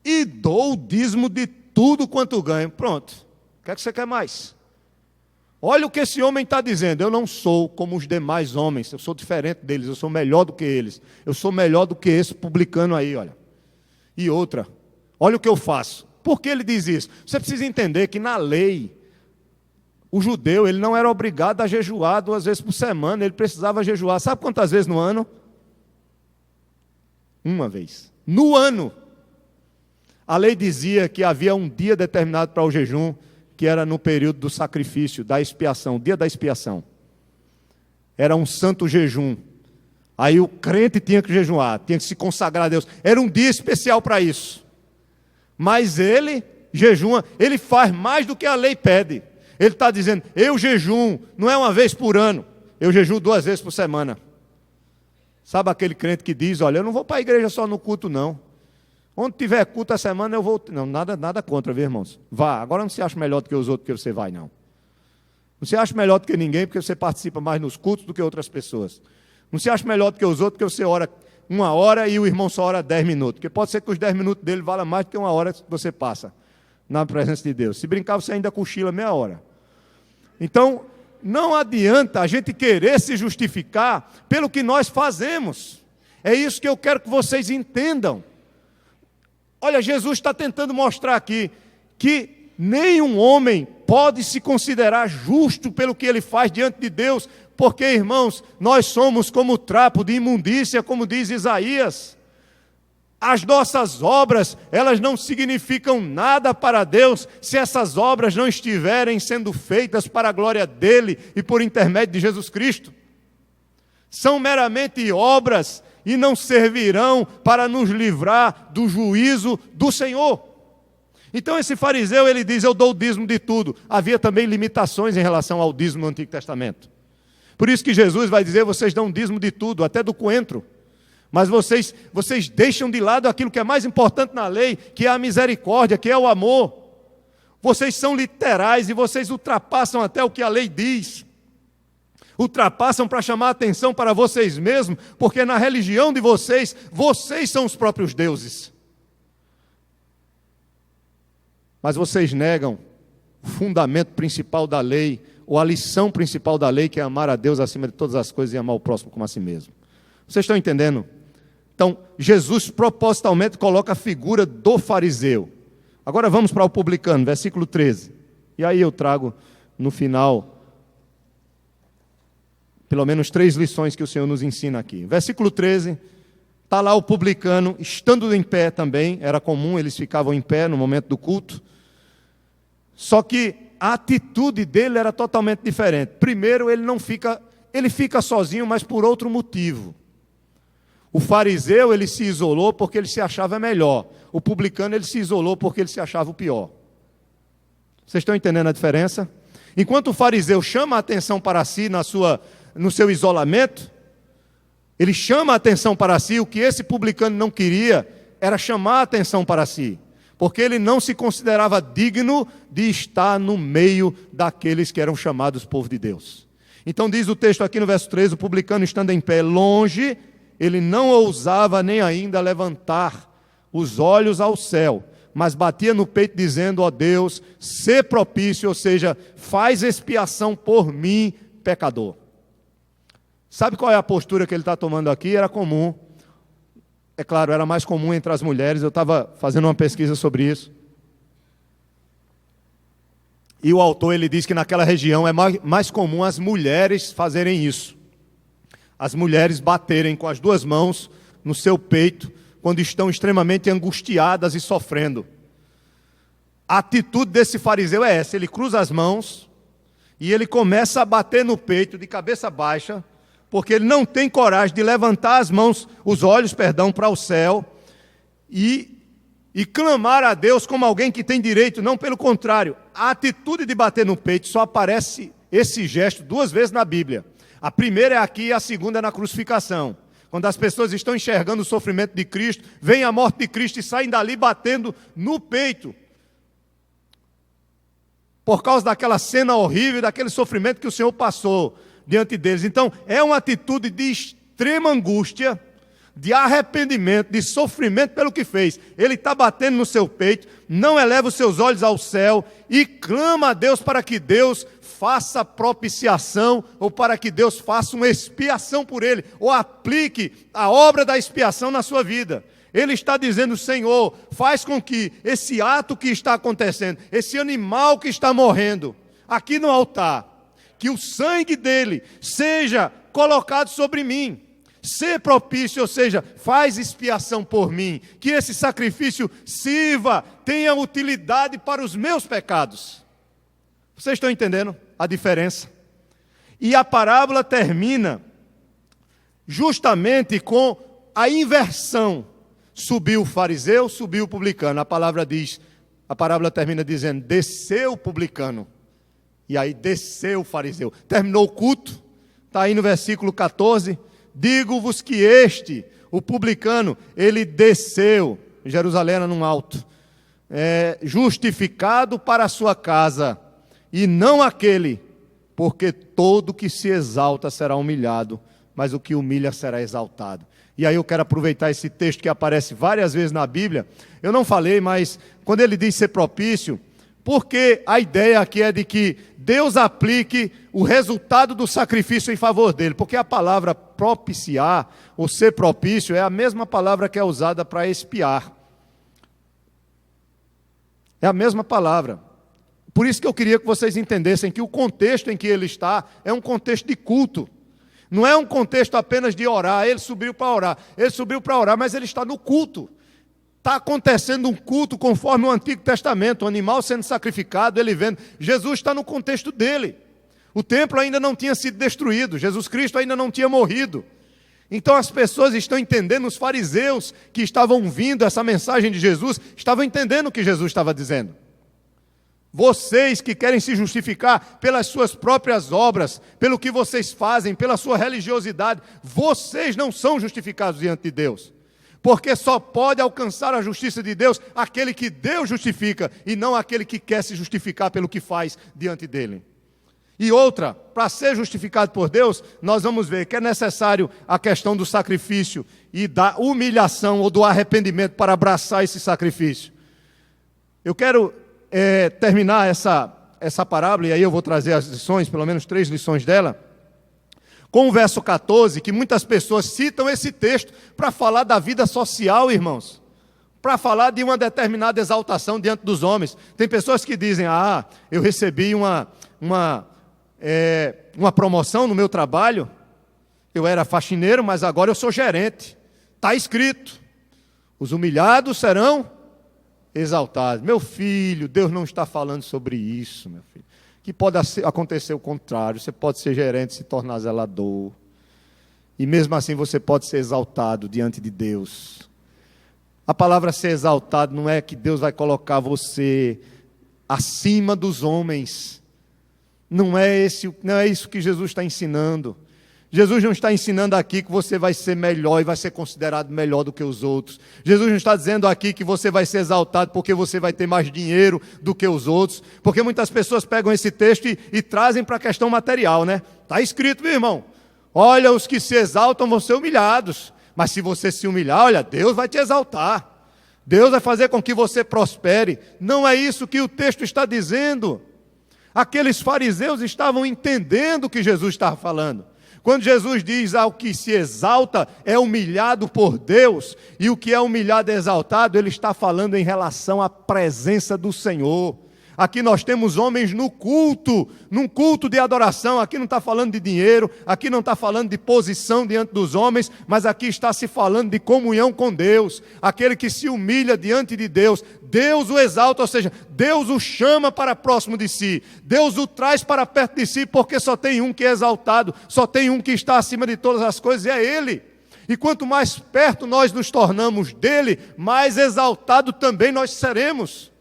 e dou o dízimo de tudo quanto ganho. Pronto, o que é que você quer mais? Olha o que esse homem está dizendo, eu não sou como os demais homens, eu sou diferente deles, eu sou melhor do que eles, eu sou melhor do que esse publicano aí, olha. E outra, olha o que eu faço. Por que ele diz isso? Você precisa entender que na lei, o judeu, ele não era obrigado a jejuar 2 vezes por semana, ele precisava jejuar, sabe quantas vezes no ano? 1 vez. No ano. A lei dizia que havia um dia determinado para o jejum, que era no período do sacrifício, da expiação, o dia da expiação. Era um santo jejum. Aí o crente tinha que jejuar, tinha que se consagrar a Deus. Era um dia especial para isso. Mas ele jejua, ele faz mais do que a lei pede. Ele está dizendo, eu jejum, não é 1 vez por ano, eu jejuo 2 vezes por semana. Sabe aquele crente que diz, olha, eu não vou para a igreja só no culto não. Onde tiver culto a semana eu vou, não, nada contra, viu irmãos? Vá, agora não se acha melhor do que os outros que você vai não. Não se acha melhor do que ninguém porque você participa mais nos cultos do que outras pessoas. Não se acha melhor do que os outros porque você ora 1 hora e o irmão só ora 10 minutos. Porque pode ser que os 10 minutos dele valem mais do que 1 hora que você passa na presença de Deus. Se brincar, você ainda cochila meia hora. Então, não adianta a gente querer se justificar pelo que nós fazemos. É isso que eu quero que vocês entendam. Olha, Jesus está tentando mostrar aqui que nenhum homem pode se considerar justo pelo que ele faz diante de Deus, porque, irmãos, nós somos como trapo de imundícia, como diz Isaías. As nossas obras, elas não significam nada para Deus, se essas obras não estiverem sendo feitas para a glória dEle e por intermédio de Jesus Cristo. São meramente obras e não servirão para nos livrar do juízo do Senhor. Então esse fariseu, ele diz, eu dou o dízimo de tudo. Havia também limitações em relação ao dízimo no Antigo Testamento. Por isso que Jesus vai dizer, vocês dão dízimo de tudo, até do coentro. Mas vocês deixam de lado aquilo que é mais importante na lei, que é a misericórdia, que é o amor. Vocês são literais e vocês ultrapassam até o que a lei diz. Ultrapassam para chamar a atenção para vocês mesmos, porque na religião de vocês, vocês são os próprios deuses. Mas vocês negam o fundamento principal da lei, ou a lição principal da lei, que é amar a Deus acima de todas as coisas e amar o próximo como a si mesmo. Vocês estão entendendo? Então, Jesus propositalmente coloca a figura do fariseu. Agora vamos para o publicano, versículo 13. E aí eu trago no final Pelo menos 3 lições que o Senhor nos ensina aqui. Versículo 13, está lá o publicano, estando em pé também, era comum, eles ficavam em pé no momento do culto. Só que a atitude dele era totalmente diferente. Primeiro, ele fica sozinho, mas por outro motivo. O fariseu, ele se isolou porque ele se achava melhor. O publicano, ele se isolou porque ele se achava o pior. Vocês estão entendendo a diferença? Enquanto o fariseu chama a atenção para si no seu isolamento, ele chama a atenção para si, o que esse publicano não queria era chamar a atenção para si, porque ele não se considerava digno de estar no meio daqueles que eram chamados povo de Deus. Então diz o texto aqui no verso 13, o publicano estando em pé longe, ele não ousava nem ainda levantar os olhos ao céu, mas batia no peito dizendo, ó Deus, sê propício, ou seja, faz expiação por mim, pecador. Sabe qual é a postura que ele está tomando aqui? Era comum, é claro, era mais comum entre as mulheres, eu estava fazendo uma pesquisa sobre isso. E o autor, ele diz que naquela região é mais comum as mulheres fazerem isso. As mulheres baterem com as 2 mãos no seu peito, quando estão extremamente angustiadas e sofrendo. A atitude desse fariseu é essa, ele cruza as mãos e ele começa a bater no peito de cabeça baixa, porque ele não tem coragem de levantar os olhos para o céu e clamar a Deus como alguém que tem direito, não, pelo contrário. A atitude de bater no peito só aparece esse gesto 2 vezes na Bíblia. A primeira é aqui e a segunda é na crucificação. Quando as pessoas estão enxergando o sofrimento de Cristo, vem a morte de Cristo e saem dali batendo no peito. Por causa daquela cena horrível, daquele sofrimento que o Senhor passou diante deles. Então, é uma atitude de extrema angústia, de arrependimento, de sofrimento pelo que fez. Ele está batendo no seu peito, não eleva os seus olhos ao céu e clama a Deus para que Deus faça propiciação, ou para que Deus faça uma expiação por ele, ou aplique a obra da expiação na sua vida. Ele está dizendo, Senhor, faz com que esse ato que está acontecendo, esse animal que está morrendo aqui no altar, que o sangue dele seja colocado sobre mim, ser propício, ou seja, faz expiação por mim, que esse sacrifício sirva, tenha utilidade para os meus pecados. Vocês estão entendendo a diferença? E a parábola termina justamente com a inversão. Subiu o fariseu, subiu o publicano. A parábola termina dizendo, desceu o publicano. E aí desceu o fariseu. Terminou o culto, está aí no versículo 14. Digo-vos que o publicano, ele desceu, Jerusalém era num alto, justificado para a sua casa, e não aquele, porque todo que se exalta será humilhado, mas o que humilha será exaltado. E aí eu quero aproveitar esse texto que aparece várias vezes na Bíblia. Eu não falei, mas quando ele diz ser propício, porque a ideia aqui é de que Deus aplique o resultado do sacrifício em favor dele, porque a palavra propiciar, ou ser propício, é a mesma palavra que é usada para expiar. É a mesma palavra. Por isso que eu queria que vocês entendessem que o contexto em que ele está é um contexto de culto. Não é um contexto apenas de orar, ele subiu para orar, mas ele está no culto. Está acontecendo um culto conforme o Antigo Testamento, o animal sendo sacrificado, ele vendo. Jesus está no contexto dele. O templo ainda não tinha sido destruído, Jesus Cristo ainda não tinha morrido. Então as pessoas estão entendendo, os fariseus que estavam ouvindo essa mensagem de Jesus, estavam entendendo o que Jesus estava dizendo. Vocês que querem se justificar pelas suas próprias obras, pelo que vocês fazem, pela sua religiosidade, vocês não são justificados diante de Deus. Porque só pode alcançar a justiça de Deus aquele que Deus justifica, e não aquele que quer se justificar pelo que faz diante dele. E outra, para ser justificado por Deus, nós vamos ver que é necessário a questão do sacrifício e da humilhação ou do arrependimento para abraçar esse sacrifício. Eu quero terminar essa parábola, e aí eu vou trazer as lições, pelo menos 3 lições dela, com o verso 14, que muitas pessoas citam esse texto para falar da vida social, irmãos, para falar de uma determinada exaltação diante dos homens. Tem pessoas que dizem, eu recebi uma promoção no meu trabalho. Eu era faxineiro, mas agora eu sou gerente. Está escrito: os humilhados serão exaltados. Meu filho, Deus não está falando sobre isso, meu filho. Que pode acontecer o contrário. Você pode ser gerente, se tornar zelador. E mesmo assim você pode ser exaltado diante de Deus. A palavra ser exaltado não é que Deus vai colocar você acima dos homens. Não é isso que Jesus está ensinando. Jesus não está ensinando aqui que você vai ser melhor e vai ser considerado melhor do que os outros. Jesus não está dizendo aqui que você vai ser exaltado porque você vai ter mais dinheiro do que os outros. Porque muitas pessoas pegam esse texto e trazem para a questão material, né? Está escrito, meu irmão. Olha, os que se exaltam vão ser humilhados. Mas se você se humilhar, olha, Deus vai te exaltar. Deus vai fazer com que você prospere. Não é isso que o texto está dizendo. Aqueles fariseus estavam entendendo o que Jesus estava falando. Quando Jesus diz ao que se exalta é humilhado por Deus, e o que é humilhado é exaltado, ele está falando em relação à presença do Senhor. Aqui nós temos homens no culto, num culto de adoração. Aqui não está falando de dinheiro, aqui não está falando de posição diante dos homens, mas aqui está se falando de comunhão com Deus. Aquele que se humilha diante de Deus, Deus o exalta, ou seja, Deus o chama para próximo de si, Deus o traz para perto de si, porque só tem um que é exaltado, só tem um que está acima de todas as coisas, e é Ele. E quanto mais perto nós nos tornamos dEle, mais exaltado também nós seremos.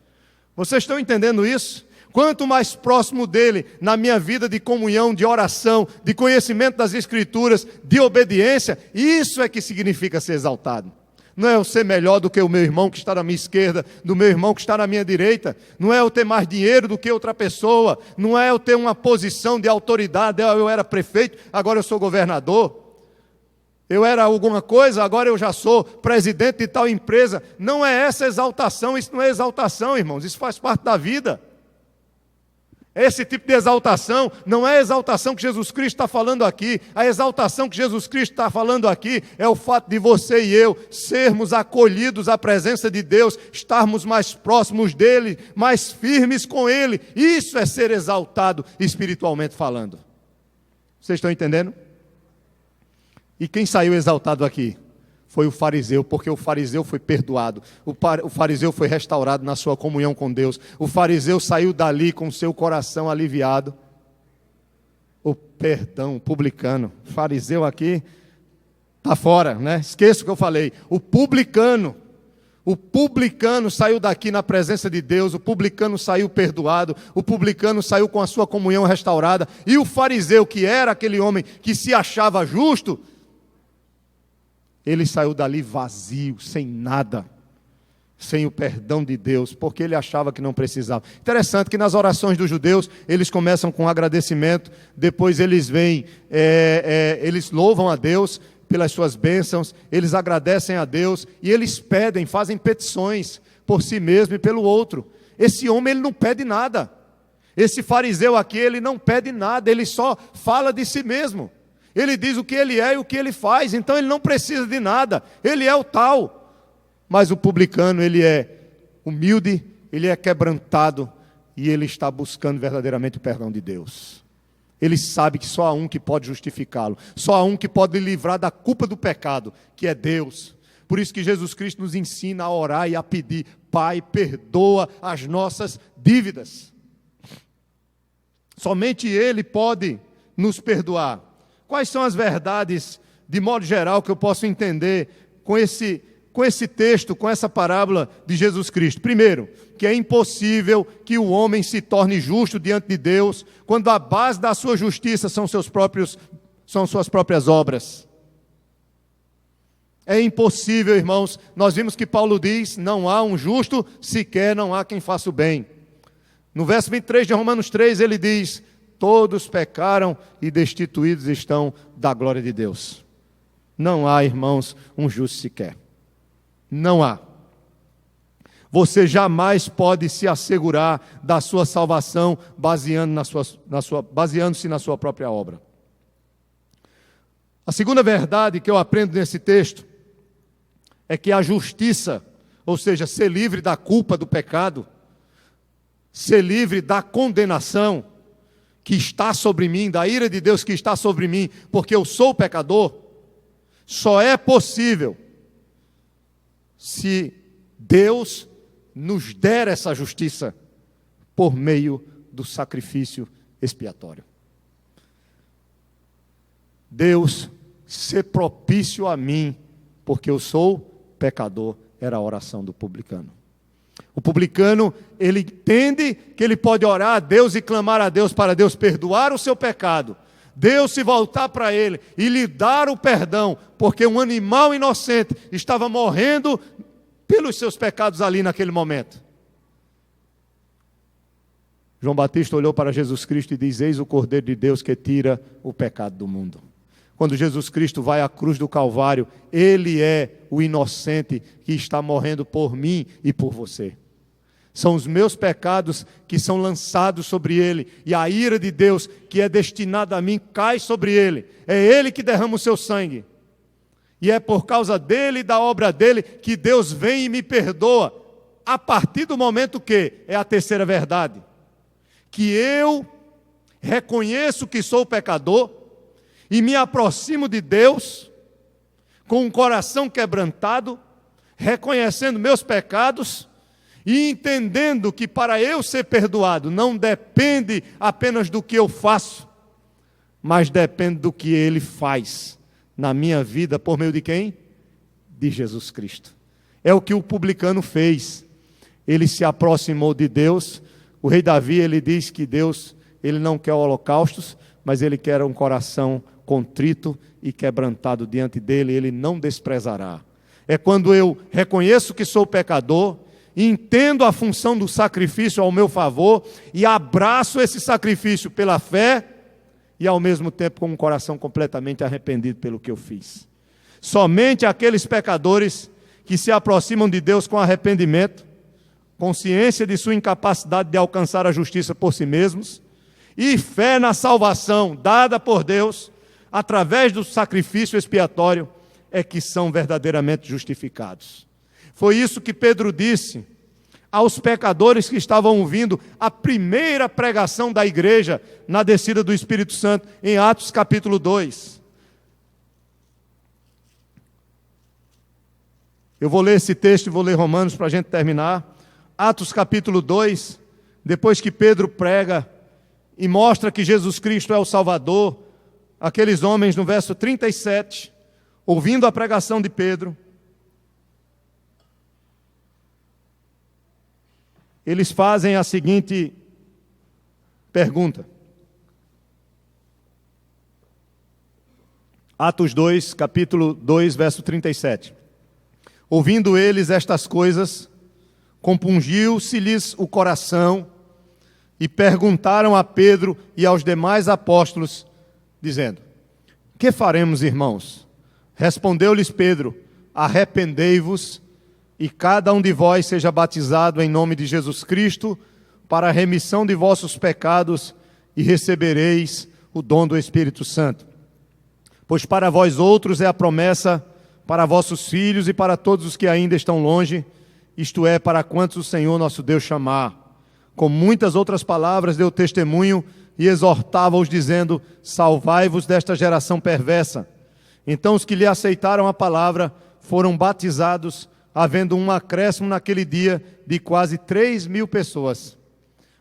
Vocês estão entendendo isso? Quanto mais próximo dele, na minha vida de comunhão, de oração, de conhecimento das Escrituras, de obediência, isso é que significa ser exaltado. Não é eu ser melhor do que o meu irmão que está na minha esquerda, do meu irmão que está na minha direita. Não é eu ter mais dinheiro do que outra pessoa. Não é eu ter uma posição de autoridade. Eu era prefeito, agora eu sou governador. Eu era alguma coisa, agora eu já sou presidente de tal empresa. Não é essa exaltação, isso não é exaltação, irmãos, isso faz parte da vida. Esse tipo de exaltação não é a exaltação que Jesus Cristo está falando aqui. A exaltação que Jesus Cristo está falando aqui é o fato de você e eu sermos acolhidos à presença de Deus, estarmos mais próximos dEle, mais firmes com Ele. Isso é ser exaltado espiritualmente falando. Vocês estão entendendo? E quem saiu exaltado aqui? Foi o fariseu, porque o fariseu foi perdoado, o fariseu foi restaurado na sua comunhão com Deus, o fariseu saiu dali com seu coração aliviado. O publicano, fariseu aqui está fora, né? Esqueça o que eu falei. O publicano saiu daqui na presença de Deus, o publicano saiu perdoado, o publicano saiu com a sua comunhão restaurada, e o fariseu, que era aquele homem que se achava justo, ele saiu dali vazio, sem nada, sem o perdão de Deus, porque ele achava que não precisava. Interessante que nas orações dos judeus, eles começam com agradecimento, depois eles vêm, eles louvam a Deus pelas suas bênçãos, eles agradecem a Deus, e eles pedem, fazem petições por si mesmo e pelo outro. Esse homem, ele não pede nada. Esse fariseu aqui, ele não pede nada, ele só fala de si mesmo. Ele diz o que ele é e o que ele faz, então ele não precisa de nada, ele é o tal. Mas o publicano, ele é humilde, ele é quebrantado, e ele está buscando verdadeiramente o perdão de Deus. Ele sabe que só há um que pode justificá-lo, só há um que pode livrar da culpa do pecado, que é Deus. Por isso que Jesus Cristo nos ensina a orar e a pedir: Pai, perdoa as nossas dívidas. Somente Ele pode nos perdoar. Quais são as verdades, de modo geral, que eu posso entender com esse texto, com essa parábola de Jesus Cristo? Primeiro, que é impossível que o homem se torne justo diante de Deus, quando a base da sua justiça são suas próprias obras. É impossível, irmãos. Nós vimos que Paulo diz: não há um justo, sequer não há quem faça o bem. No verso 23 de Romanos 3, ele diz: todos pecaram e destituídos estão da glória de Deus. Não há, irmãos, um justo sequer. Não há. Você jamais pode se assegurar da sua salvação baseando-se na sua própria obra. A segunda verdade que eu aprendo nesse texto é que a justiça, ou seja, ser livre da culpa do pecado, ser livre da condenação, que está sobre mim, da ira de Deus que está sobre mim, porque eu sou pecador, só é possível se Deus nos der essa justiça por meio do sacrifício expiatório. Deus ser propício a mim, porque eu sou pecador, era a oração do publicano. O publicano, ele entende que ele pode orar a Deus e clamar a Deus para Deus perdoar o seu pecado, Deus se voltar para ele e lhe dar o perdão, porque um animal inocente estava morrendo pelos seus pecados ali naquele momento. João Batista olhou para Jesus Cristo e diz: eis o Cordeiro de Deus que tira o pecado do mundo. Quando Jesus Cristo vai à cruz do Calvário, Ele é o inocente que está morrendo por mim e por você. São os meus pecados que são lançados sobre Ele, e a ira de Deus que é destinada a mim cai sobre Ele. É Ele que derrama o seu sangue. E é por causa dEle e da obra dEle que Deus vem e me perdoa. A partir do momento que, é a terceira verdade, que eu reconheço que sou pecador, e me aproximo de Deus com um coração quebrantado, reconhecendo meus pecados e entendendo que para eu ser perdoado não depende apenas do que eu faço, mas depende do que Ele faz na minha vida por meio de quem? De Jesus Cristo. É o que o publicano fez. Ele se aproximou de Deus. O rei Davi, ele diz que Deus, ele não quer holocaustos, mas ele quer um coração contrito e quebrantado diante dele, ele não desprezará. É quando eu reconheço que sou pecador, entendo a função do sacrifício ao meu favor e abraço esse sacrifício pela fé e ao mesmo tempo com um coração completamente arrependido pelo que eu fiz. Somente aqueles pecadores que se aproximam de Deus com arrependimento, consciência de sua incapacidade de alcançar a justiça por si mesmos e fé na salvação dada por Deus através do sacrifício expiatório, é que são verdadeiramente justificados. Foi isso que Pedro disse aos pecadores que estavam ouvindo a primeira pregação da igreja na descida do Espírito Santo, em Atos capítulo 2. Eu vou ler esse texto e vou ler Romanos para a gente terminar. Atos capítulo 2, depois que Pedro prega e mostra que Jesus Cristo é o Salvador, aqueles homens no verso 37, ouvindo a pregação de Pedro, eles fazem a seguinte pergunta. Atos 2, capítulo 2, verso 37. Ouvindo eles estas coisas, compungiu-se-lhes o coração e perguntaram a Pedro e aos demais apóstolos, dizendo: que faremos, irmãos? Respondeu-lhes Pedro: arrependei-vos e cada um de vós seja batizado em nome de Jesus Cristo para a remissão de vossos pecados e recebereis o dom do Espírito Santo. Pois para vós outros é a promessa, para vossos filhos e para todos os que ainda estão longe, isto é, para quantos o Senhor nosso Deus chamar. Com muitas outras palavras deu testemunho e exortava-os dizendo: salvai-vos desta geração perversa. Então os que lhe aceitaram a palavra foram batizados, havendo um acréscimo naquele dia de quase 3.000 pessoas.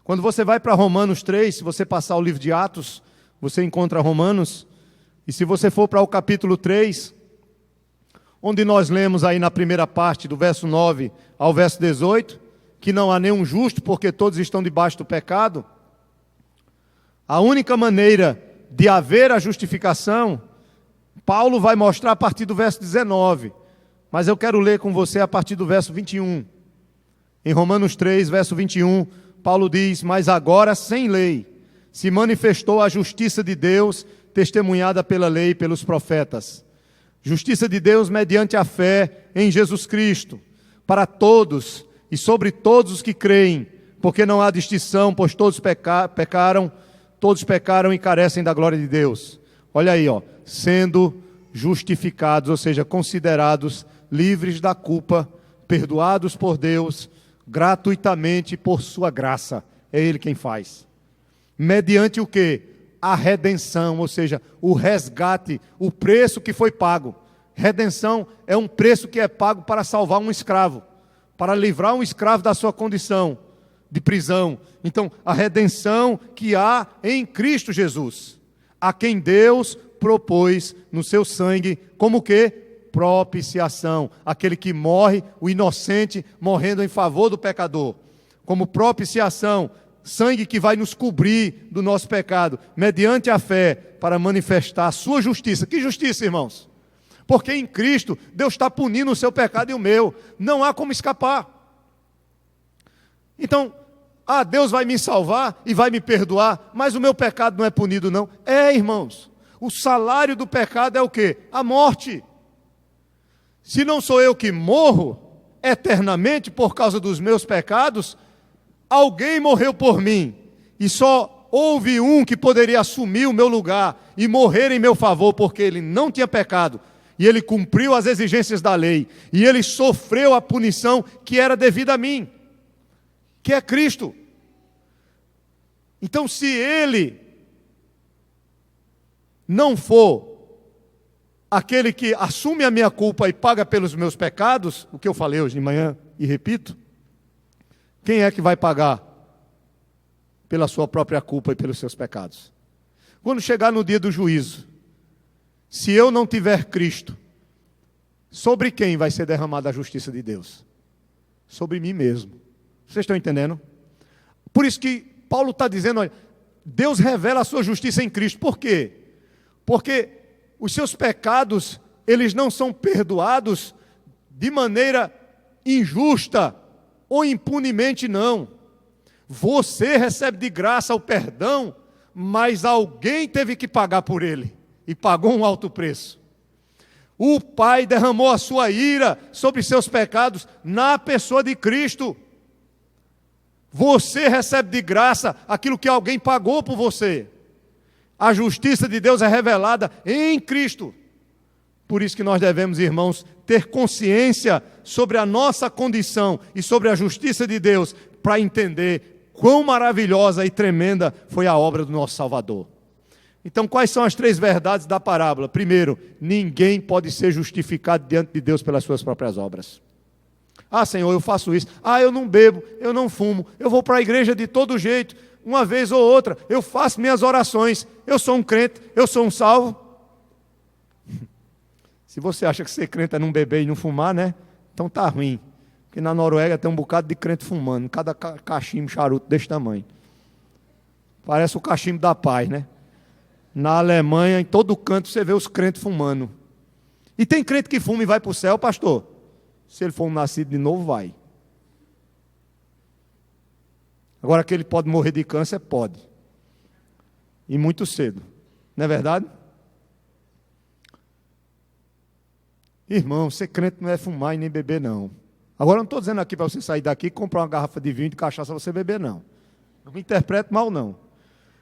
Quando você vai para Romanos 3, se você passar o livro de Atos, você encontra Romanos, e se você for para o capítulo 3, onde nós lemos aí na primeira parte, do verso 9 ao verso 18, que não há nenhum justo, porque todos estão debaixo do pecado. A única maneira de haver a justificação, Paulo vai mostrar a partir do verso 19, mas eu quero ler com você a partir do verso 21. Em Romanos 3, verso 21, Paulo diz: mas agora sem lei se manifestou a justiça de Deus, testemunhada pela lei e pelos profetas. Justiça de Deus mediante a fé em Jesus Cristo, para todos e sobre todos os que creem, porque não há distinção, pois todos pecaram e carecem da glória de Deus. Olha aí, sendo justificados, ou seja, considerados livres da culpa, perdoados por Deus, gratuitamente por sua graça. É Ele quem faz. mediante o quê? A redenção, ou seja, o resgate, o preço que foi pago. Redenção é um preço que é pago para salvar um escravo, para livrar um escravo da sua condição de prisão. Então, a redenção que há em Cristo Jesus, a quem Deus propôs no seu sangue, como o quê? Propiciação, aquele que morre, o inocente morrendo em favor do pecador, como propiciação, sangue que vai nos cobrir do nosso pecado, mediante a fé, para manifestar a sua justiça. Que justiça, irmãos? Porque em Cristo, Deus está punindo o seu pecado e o meu, não há como escapar. Então, Deus vai me salvar e vai me perdoar, mas o meu pecado não é punido não. Irmãos, o salário do pecado é o quê? A morte. Se não sou eu que morro eternamente por causa dos meus pecados, alguém morreu por mim, e só houve um que poderia assumir o meu lugar e morrer em meu favor, porque ele não tinha pecado, e ele cumpriu as exigências da lei, e ele sofreu a punição que era devida a mim, que é Cristo. Então, se ele não for aquele que assume a minha culpa e paga pelos meus pecados, o que eu falei hoje de manhã e repito, quem é que vai pagar pela sua própria culpa e pelos seus pecados? Quando chegar no dia do juízo, se eu não tiver Cristo, sobre quem vai ser derramada a justiça de Deus? Sobre mim mesmo. Vocês estão entendendo? Por isso que Paulo está dizendo, olha, Deus revela a sua justiça em Cristo. Por quê? Porque os seus pecados, eles não são perdoados de maneira injusta ou impunemente, não. Você recebe de graça o perdão, mas alguém teve que pagar por ele, e pagou um alto preço. O Pai derramou a sua ira sobre seus pecados na pessoa de Cristo. Você recebe de graça aquilo que alguém pagou por você. A justiça de Deus é revelada em Cristo. Por isso que nós devemos, irmãos, ter consciência sobre a nossa condição e sobre a justiça de Deus, para entender quão maravilhosa e tremenda foi a obra do nosso Salvador. Então, quais são as 3 verdades da parábola? Primeiro, ninguém pode ser justificado diante de Deus pelas suas próprias obras. Senhor, eu faço isso. Eu não bebo, eu não fumo, eu vou para a igreja de todo jeito, uma vez ou outra, eu faço minhas orações, eu sou um crente, eu sou um salvo. Se você acha que ser crente é não beber e não fumar, né? Então tá ruim. Porque na Noruega tem um bocado de crente fumando, cada cachimbo charuto desse tamanho. Parece o cachimbo da paz, né? Na Alemanha, em todo canto, você vê os crentes fumando. E tem crente que fuma e vai para o céu, pastor? Se ele for um nascido de novo, vai. Agora que ele pode morrer de câncer, pode. E muito cedo. Não é verdade? Irmão, ser crente não é fumar e nem beber, não. Agora eu não estou dizendo aqui para você sair daqui e comprar uma garrafa de vinho e de cachaça para você beber, não. Não me interprete mal, não.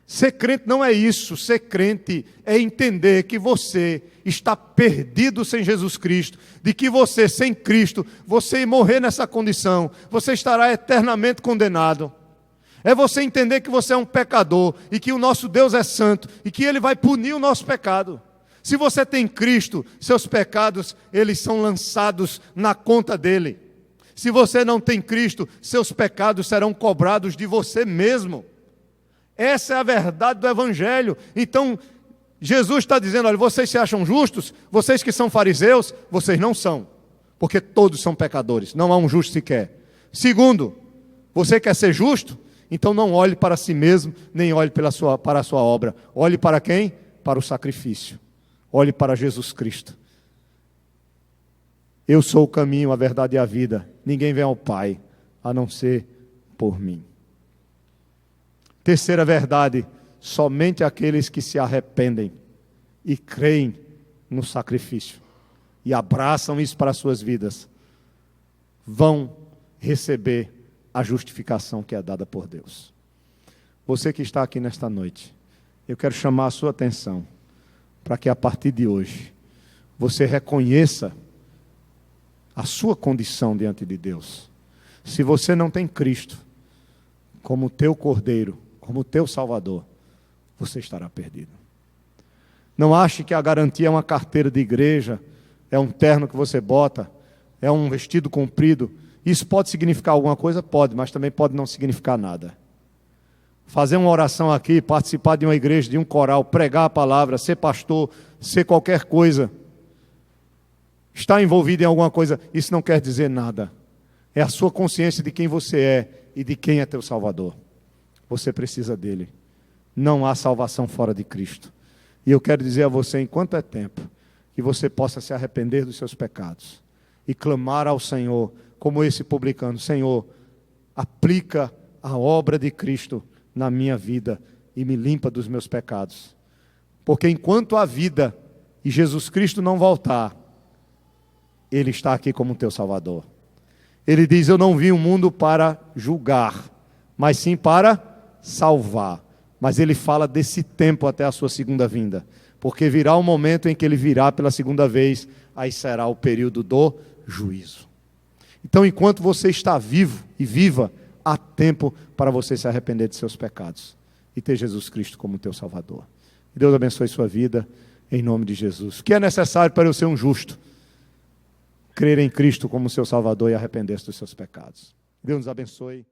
Ser crente não é isso. Ser crente é entender que você está perdido sem Jesus Cristo, de que você, sem Cristo, você morrer nessa condição, você estará eternamente condenado. É você entender que você é um pecador e que o nosso Deus é santo e que Ele vai punir o nosso pecado. Se você tem Cristo, seus pecados, eles são lançados na conta dEle. Se você não tem Cristo, seus pecados serão cobrados de você mesmo. Essa é a verdade do Evangelho. Então, Jesus está dizendo, olha, vocês se acham justos? Vocês que são fariseus, vocês não são. Porque todos são pecadores, não há um justo sequer. Segundo, você quer ser justo? Então não olhe para si mesmo, nem olhe para a sua obra. Olhe para quem? Para o sacrifício. Olhe para Jesus Cristo. Eu sou o caminho, a verdade e a vida. Ninguém vem ao Pai, a não ser por mim. Terceira verdade, somente aqueles que se arrependem e creem no sacrifício e abraçam isso para as suas vidas, vão receber a justificação que é dada por Deus. Você que está aqui nesta noite, eu quero chamar a sua atenção para que a partir de hoje você reconheça a sua condição diante de Deus. Se você não tem Cristo como teu Cordeiro, como teu Salvador, você estará perdido. Não ache que a garantia é uma carteira de igreja, é um terno que você bota, é um vestido comprido. Isso pode significar alguma coisa? Pode, mas também pode não significar nada. Fazer uma oração aqui, participar de uma igreja, de um coral, pregar a palavra, ser pastor, ser qualquer coisa, estar envolvido em alguma coisa, isso não quer dizer nada. É a sua consciência de quem você é e de quem é teu Salvador. Você precisa dele. Não há salvação fora de Cristo. E eu quero dizer a você, enquanto é tempo, que você possa se arrepender dos seus pecados e clamar ao Senhor, como esse publicano: Senhor, aplica a obra de Cristo na minha vida e me limpa dos meus pecados. Porque enquanto há vida e Jesus Cristo não voltar, Ele está aqui como teu Salvador. Ele diz: eu não vim o mundo para julgar, mas sim para salvar. Mas Ele fala desse tempo até a sua segunda vinda, porque virá um momento em que Ele virá pela segunda vez, aí será o período do juízo. Então, enquanto você está vivo e viva, há tempo para você se arrepender de seus pecados e ter Jesus Cristo como teu Salvador. Que Deus abençoe sua vida, em nome de Jesus. O que é necessário para eu ser um justo? Crer em Cristo como seu Salvador e arrepender-se dos seus pecados. Deus nos abençoe.